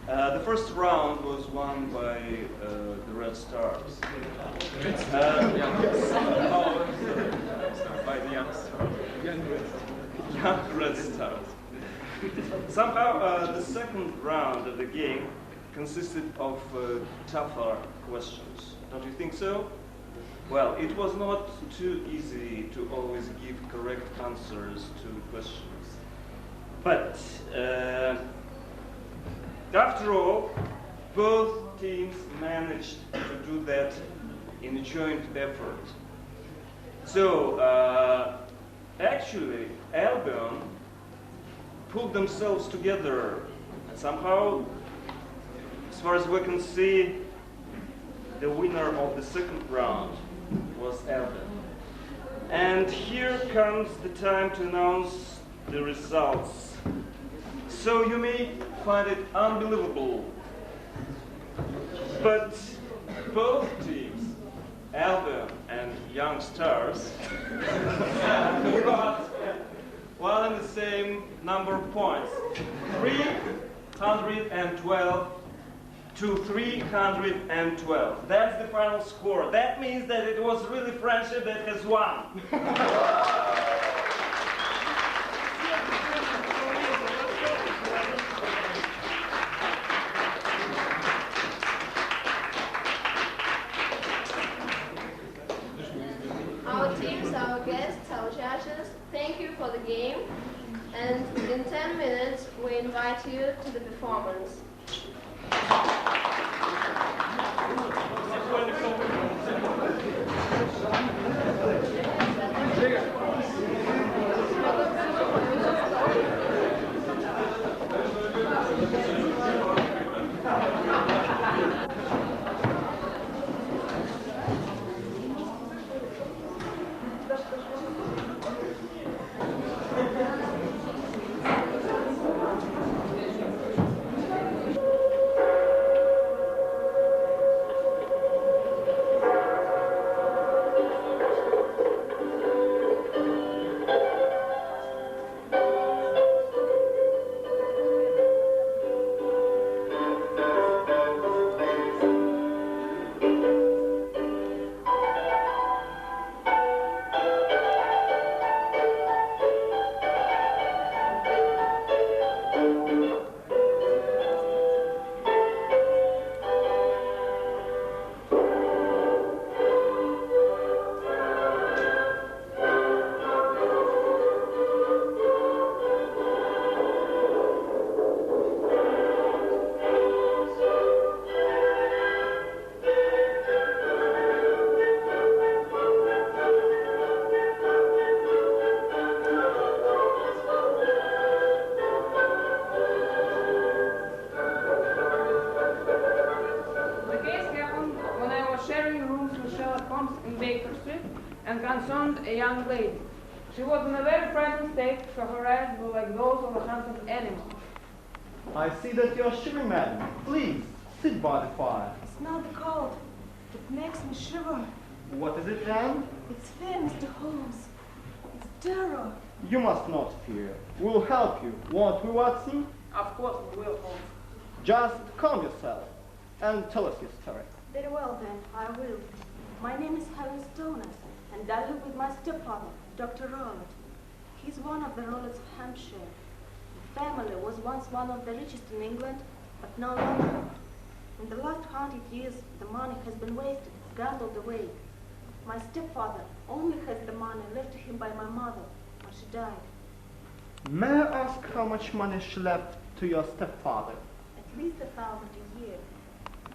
the first round was won by the Red Stars. By the young Red Stars. Somehow the second round of the game consisted of tougher questions. Don't you think so? Well, it was not too easy to always give correct answers to questions. But after all, both teams managed to do that in a joint effort. So, actually, Albion pulled themselves together, and somehow, as far as we can see, the winner of the second round was Albion. And here comes the time to announce the results. So you may find it unbelievable, but both teams, Albion and Young Stars, got well in the same number of points, 312 to 312. That's the final score. That means that it was really friendship that has won. Our teams, our guests, our judges, thank you for the game. And in 10 minutes, we invite you to the performance. A young lady. She was in a very frightened state, for her eyes were like those of a hunted animal. I see that you are shivering, madam. Please, sit by the fire. It's not the cold. It makes me shiver. What is it, Anne? It's fear, Mr. Holmes. It's terror. You must not fear. We'll help you, won't we, Watson? Of course we will, Holmes. Just calm yourself and tell us your story. Very well, then. I will. My name is Helen Stoner, and I live with my stepfather, Dr. Rowlett. He's one of the Rowletts of Hampshire. The family was once one of the richest in England, but no longer. In the last 100 years, the money has been wasted, gambled away. My stepfather only has the money left to him by my mother when she died. May I ask how much money she left to your stepfather? At least 1,000 a year.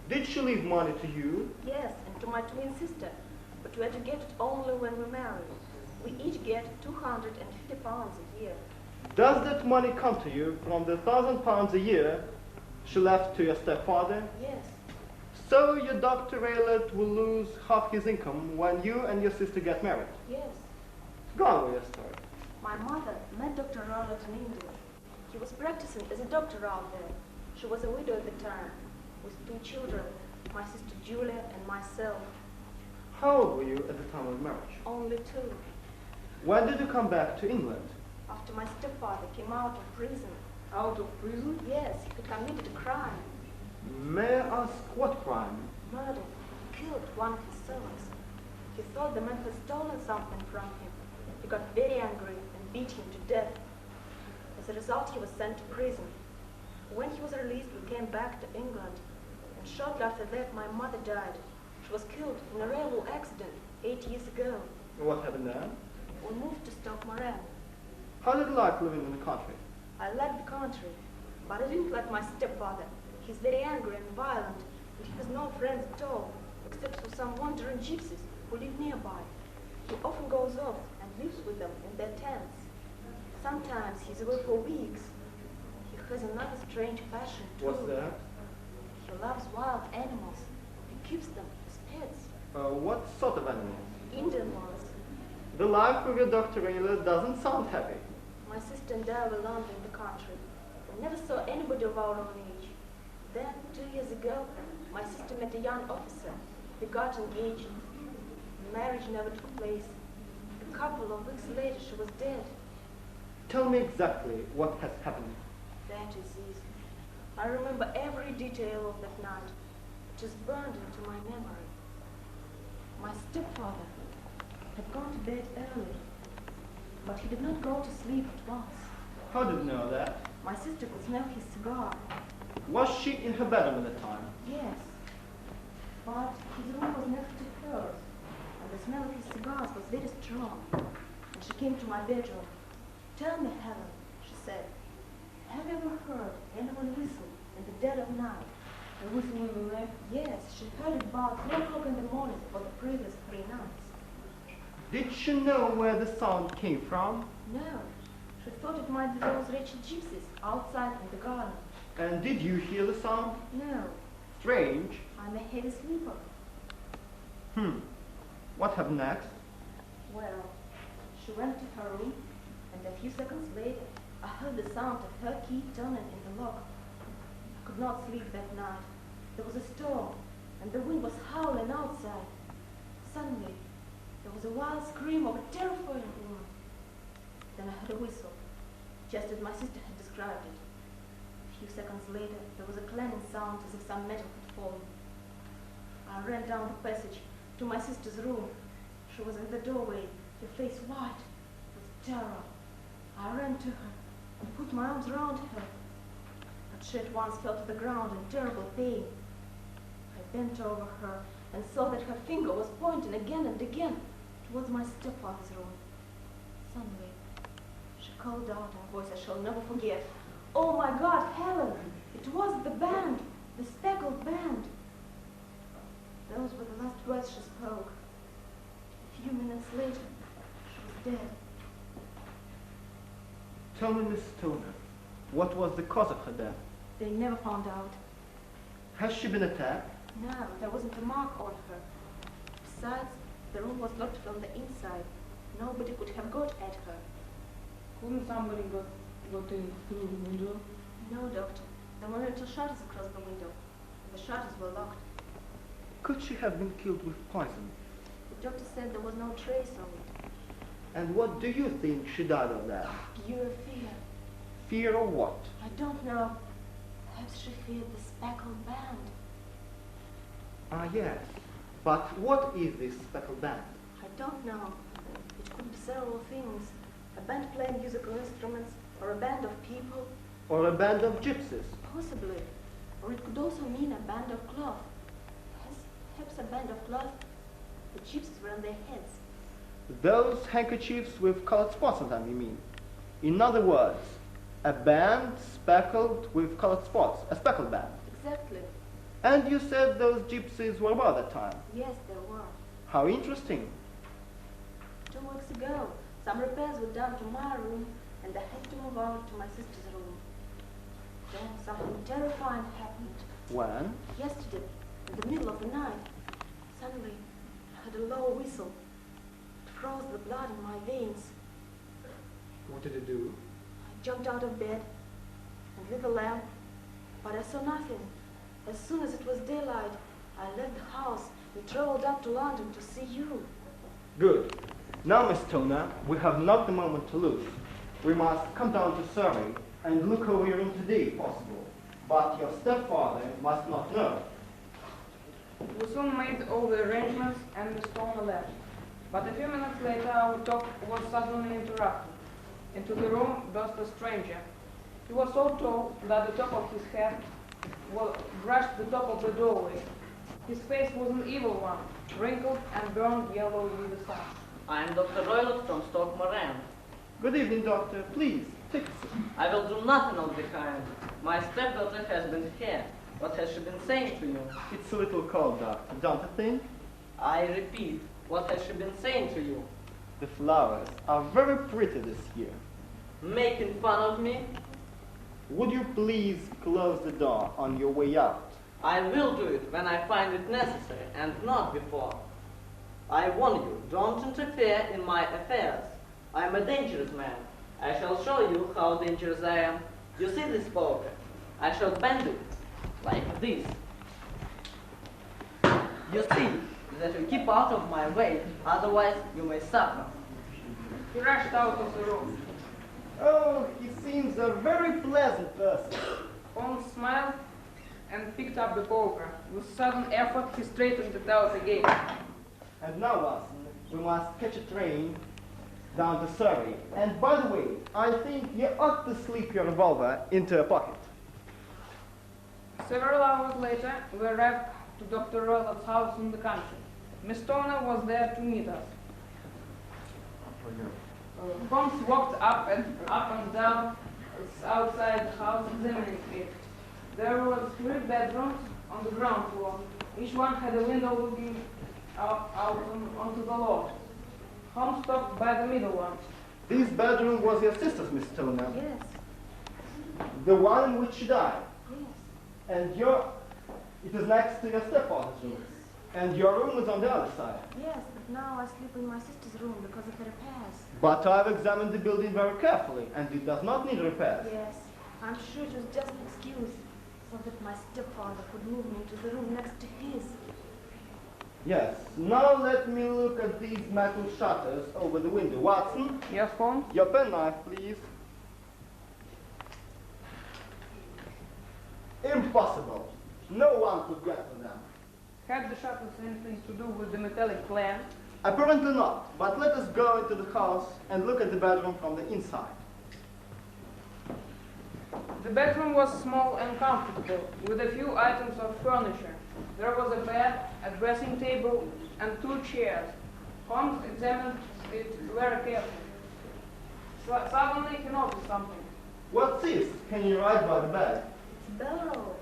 Did she leave money to you? Yes, and to my twin sister. But we had to get it only when we married. We each get £250 a year. Does that money come to you from the £1,000 a year she left to your stepfather? Yes. So your Dr. Rowlett will lose half his income when you and your sister get married? Yes. Go on with your story. My mother met Dr. Rowlett in India. He was practicing as a doctor out there. She was a widow at the time, with 2 children, my sister Julia and myself. How old were you at the time of marriage? Only 2. When did you come back to England? After my stepfather came out of prison. Out of prison? Yes, he committed a crime. May I ask what crime? Murder. He killed one of his servants. He thought the man had stolen something from him. He got very angry and beat him to death. As a result, he was sent to prison. When he was released, we came back to England. shortly after that, my mother died. She was killed in a railway accident 8 years ago. What happened then? We moved to Stoke-Moran. How did you like living in the country? I liked the country, but I didn't like my stepfather. He's very angry and violent, and he has no friends at all, except for some wandering gypsies who live nearby. He often goes off and lives with them in their tents. Sometimes he's away for weeks. He has another strange passion too. What's that? He loves wild animals. He keeps them as pets. What sort of animals? Indian ones. The life of your doctor-in-law doesn't sound happy. My sister and I were alone in the country. We never saw anybody of our own age. Then, 2 years ago, my sister met a young officer. They got engaged. Marriage never took place. A couple of weeks later, she was dead. Tell me exactly what has happened. That is easy. I remember every detail of that night. It is burned into my memory. My stepfather had gone to bed early, but he did not go to sleep at once. How did you know that? My sister could smell his cigar. Was she in her bedroom at the time? Yes, but his room was next to hers, and the smell of his cigars was very strong. And she came to my bedroom. "Tell me, Helen," she said, "have you ever heard anyone whistle in the dead of night?" A whistle in the night? Yes, she heard it about 3 o'clock in the morning for the previous 3 nights. Did she know where the sound came from? No, she thought it might be those wretched gypsies outside in the garden. And did you hear the sound? No, Strange. I'm a heavy sleeper. What happened next? Well, she went to her room, and a few seconds later, I heard the sound of her key turning in the lock. I could not sleep that night. There was a storm, and the wind was howling outside. Suddenly, there was a wild scream of a terrifying woman. Then I heard a whistle, just as my sister had described it. A few seconds later, there was a clanging sound as if some metal had fallen. I ran down the passage to my sister's room. She was in the doorway, her face white with terror. I ran to her and put my arms around her, but she at once fell to the ground in terrible pain. I bent over her and saw that her finger was pointing again and again towards my stepfather's room. Suddenly, she called out in a voice I shall never forget, "Oh my God, Helen! It was the band, the speckled band!" Those were the last words she spoke. A few minutes later, she was dead. Tell me, Miss Stoner, what was the cause of her death? They never found out. Has she been attacked? No, there wasn't a mark on her. Besides, the room was locked from the inside. Nobody could have got at her. Couldn't somebody got in through the window? No, doctor. There were little shutters across the window. The shutters were locked. Could she have been killed with poison? The doctor said there was no trace of it. And what do you think she died of that? Pure fear. Fear of what? I don't know. Perhaps she feared the speckled band. Ah, yes. But what is this speckled band? I don't know. It could be several things. A band playing musical instruments, or a band of people. Or a band of gypsies? Possibly. Or it could also mean a band of cloth. Perhaps a band of cloth. The gypsies were on their heads. Those handkerchiefs with colored spots on them, you mean? In other words, a band speckled with colored spots, a speckled band. Exactly. And you said those gypsies were about that time? Yes, there were. How interesting. 2 weeks ago, some repairs were done to my room, and I had to move over to my sister's room. Then something terrifying happened. When? Yesterday, in the middle of the night, suddenly I heard a low whistle. It froze the blood in my veins. What did it do? I jumped out of bed and lit the lamp, but I saw nothing. As soon as it was daylight, I left the house and traveled up to London to see you. Good. Now, Miss Stoner, we have not a moment to lose. We must come down to Surrey and look over your room today, if possible. But your stepfather must not know. We soon made all the arrangements and the Stoner left. But a few minutes later our talk was suddenly interrupted. Into the room burst a stranger. He was so tall that the top of his head brushed the top of the doorway. His face was an evil one, wrinkled and burned yellow in the sun. I am Dr. Roylott from Stoke Moran. Good evening, doctor. Please, take a seat. I will do nothing of the kind. My stepdaughter has been here. What has she been saying to you? It's a little cold, doctor, don't you think? I repeat, what has she been saying to you? The flowers are very pretty this year. Making fun of me? Would you please close the door on your way out? I will do it when I find it necessary, and not before. I warn you, don't interfere in my affairs. I am a dangerous man. I shall show you how dangerous I am. You see this poker? I shall bend it, like this. You see that you keep out of my way, otherwise you may suffer. He rushed out of the room. Oh, he seems a very pleasant person. Holmes smiled and picked up the poker. With sudden effort, he straightened it out again. And now, Watson, we must catch a train down to Surrey. And by the way, I think you ought to slip your revolver into a pocket. Several hours later, we arrived to Dr. Roylott's house in the country. Miss Turner was there to meet us. Holmes walked up and down outside the house, examining it. There were 3 bedrooms on the ground floor. Each one had a window looking out onto the lawn. Holmes stopped by the middle one. This bedroom was your sister's, Miss Turner. Yes. The one in which she died. Yes. And it is next to your stepfather's room. And your room is on the other side. Yes, but now I sleep in my sister's room because of the repairs. But I've examined the building very carefully, and it does not need repairs. Yes, I'm sure it was just an excuse so that my stepfather could move me to the room next to his. Yes. Now let me look at these metal shutters over the window. Watson? Yes, Holmes? Your penknife, please. Impossible. No one could get to them. Had the shutters anything to do with the metallic plan? Apparently not, but let us go into the house and look at the bedroom from the inside. The bedroom was small and comfortable, with a few items of furniture. There was a bed, a dressing table, and 2 chairs. Holmes examined it very carefully. Suddenly he noticed something. What's this? Can you ride by the bed? It's a bell rope.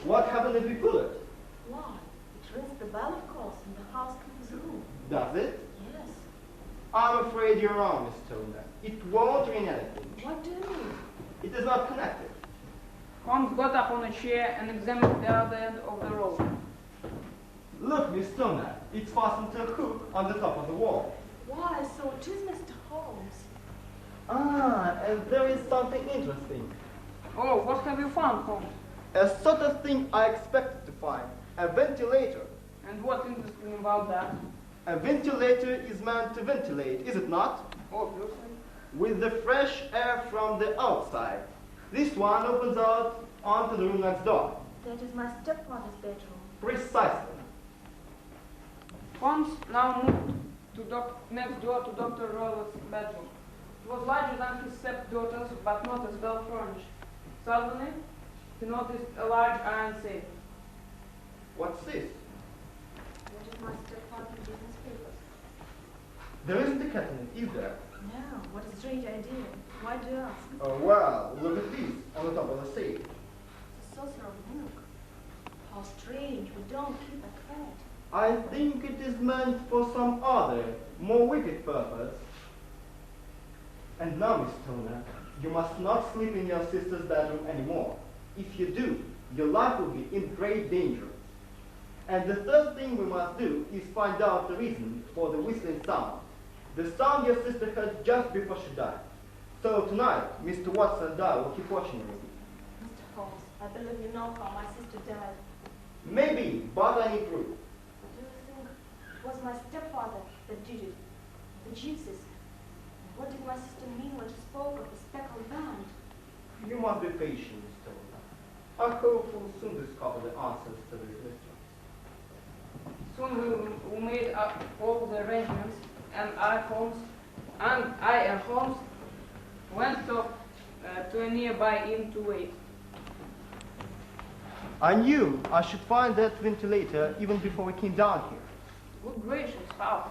What happened if we pull it? Why? It rings the bell, of course, in the housekeeper's room. Does it? Yes. I'm afraid you're wrong, Miss Turner. It won't ring anything. What do you mean? It is not connected. Holmes got up on a chair and examined the other end of the rope. Look, Miss Turner, it's fastened to a hook on the top of the wall. Why, so it is Mr. Holmes. Ah, and there is something interesting. Oh, what have you found, Holmes? A sort of thing I expected to find. A ventilator. And what interesting about that? A ventilator is meant to ventilate, is it not? Obviously. With the fresh air from the outside. This one opens out onto the room next door. That is my stepfather's bedroom. Precisely. Holmes now moved next door to Dr. Roylott's bedroom. It was larger than his stepdaughter's, but not as well furnished. Suddenly, he noticed a large iron safe. What's this? That is my stepfather's business papers. There isn't a cat in it, is there? No, what a strange idea. Why do you ask? Oh, well, look at this on the top of the safe. It's a saucer of milk. How strange, we don't keep a cat. I think it is meant for some other, more wicked purpose. And now, Miss Turner, you must not sleep in your sister's bedroom anymore. If you do, your life will be in great danger. And the third thing we must do is find out the reason for the whistling sound. The sound your sister heard just before she died. So tonight, Mr. Watson and I will keep watching you. Mr. Holmes, I believe you know how my sister died. Maybe, but I need proof. Do you think it was my stepfather that did it? The gypsies? What did my sister mean when she spoke of the speckled band? You must be patient, Miss Turner. I hope we'll soon discover the answers to this mystery. Soon we made up all the arrangements, and I and Holmes went to a nearby inn to wait. I knew I should find that ventilator even before we came down here. Good gracious, how?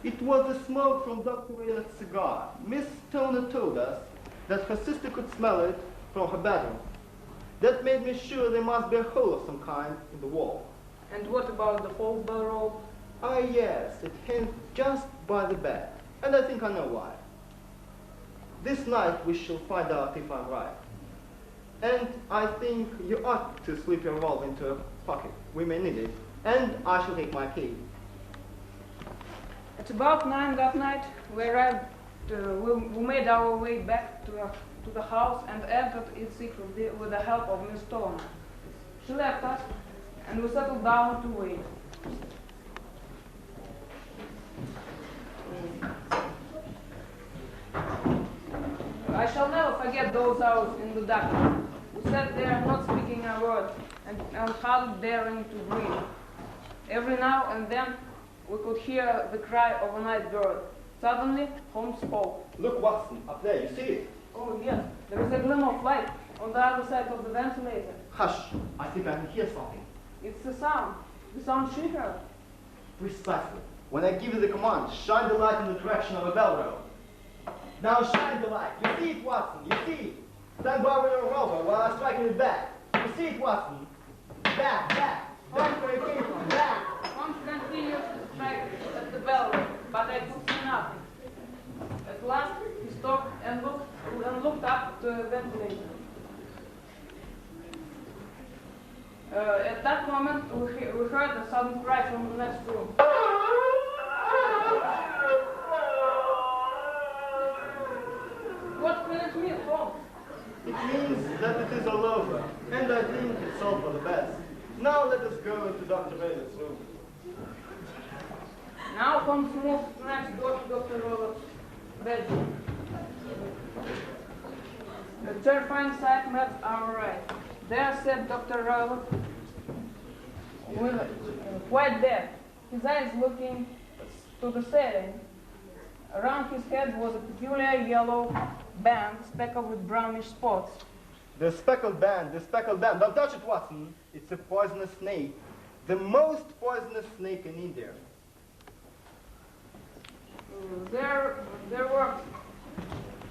It was the smoke from Dr. Raylett's cigar. Miss Stoner told us that her sister could smell it from her bedroom. That made me sure there must be a hole of some kind in the wall. And what about the whole bell rope? Ah, yes, it hangs just by the bed, and I think I know why. This night we shall find out if I'm right. And I think you ought to slip your revolver into a pocket. We may need it, and I shall take my key. At about 9 that night, we arrived. We made our way back to the house and entered it secretly with the help of Miss Stoner. She left us, and we settled down to wait. I shall never forget those hours in the dark. We sat there not speaking a word and hardly daring to breathe. Every now and then we could hear the cry of a night bird. Suddenly, Holmes spoke. Look, Watson, up there, you see it? Oh, yes, there is a glimmer of light on the other side of the ventilator. Hush, I think I can hear something. It's the sound she heard. Precisely. When I give you the command, shine the light in the direction of a bell rope. Now shine the light. You see it, Watson, you see it. Stand by with your revolver while I'm striking it back. You see it, Watson? Back, back. Back where it came from, back. Holmes continued to strike at the bell rope, but I could see nothing. At last, he stopped and looked up to the ventilator. At that moment, we heard a sudden cry from the next room. What can it mean, Holmes? It means that it is all over, and I think it's all for the best. Now let us go into Dr. Raylett's room. Now Holmes moved next door to Dr. Raylett's bedroom. A terrifying sight met our right. There sat Dr. Raylet, quite dead, his eyes looking to the ceiling. Around his head was a peculiar yellow band speckled with brownish spots. The speckled band. Don't touch it, Watson. It's a poisonous snake. The most poisonous snake in India. There were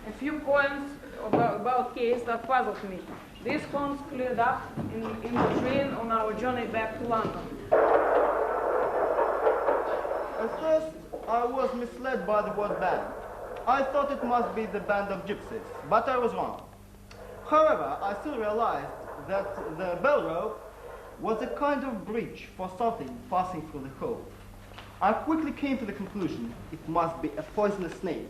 a few points about case that puzzled me. These Holmes cleared up in the train on our journey back to London. At first, I was misled by the word band. I thought it must be the band of gypsies, but I was wrong. However, I soon realized that the bell rope was a kind of bridge for something passing through the hole. I quickly came to the conclusion it must be a poisonous snake.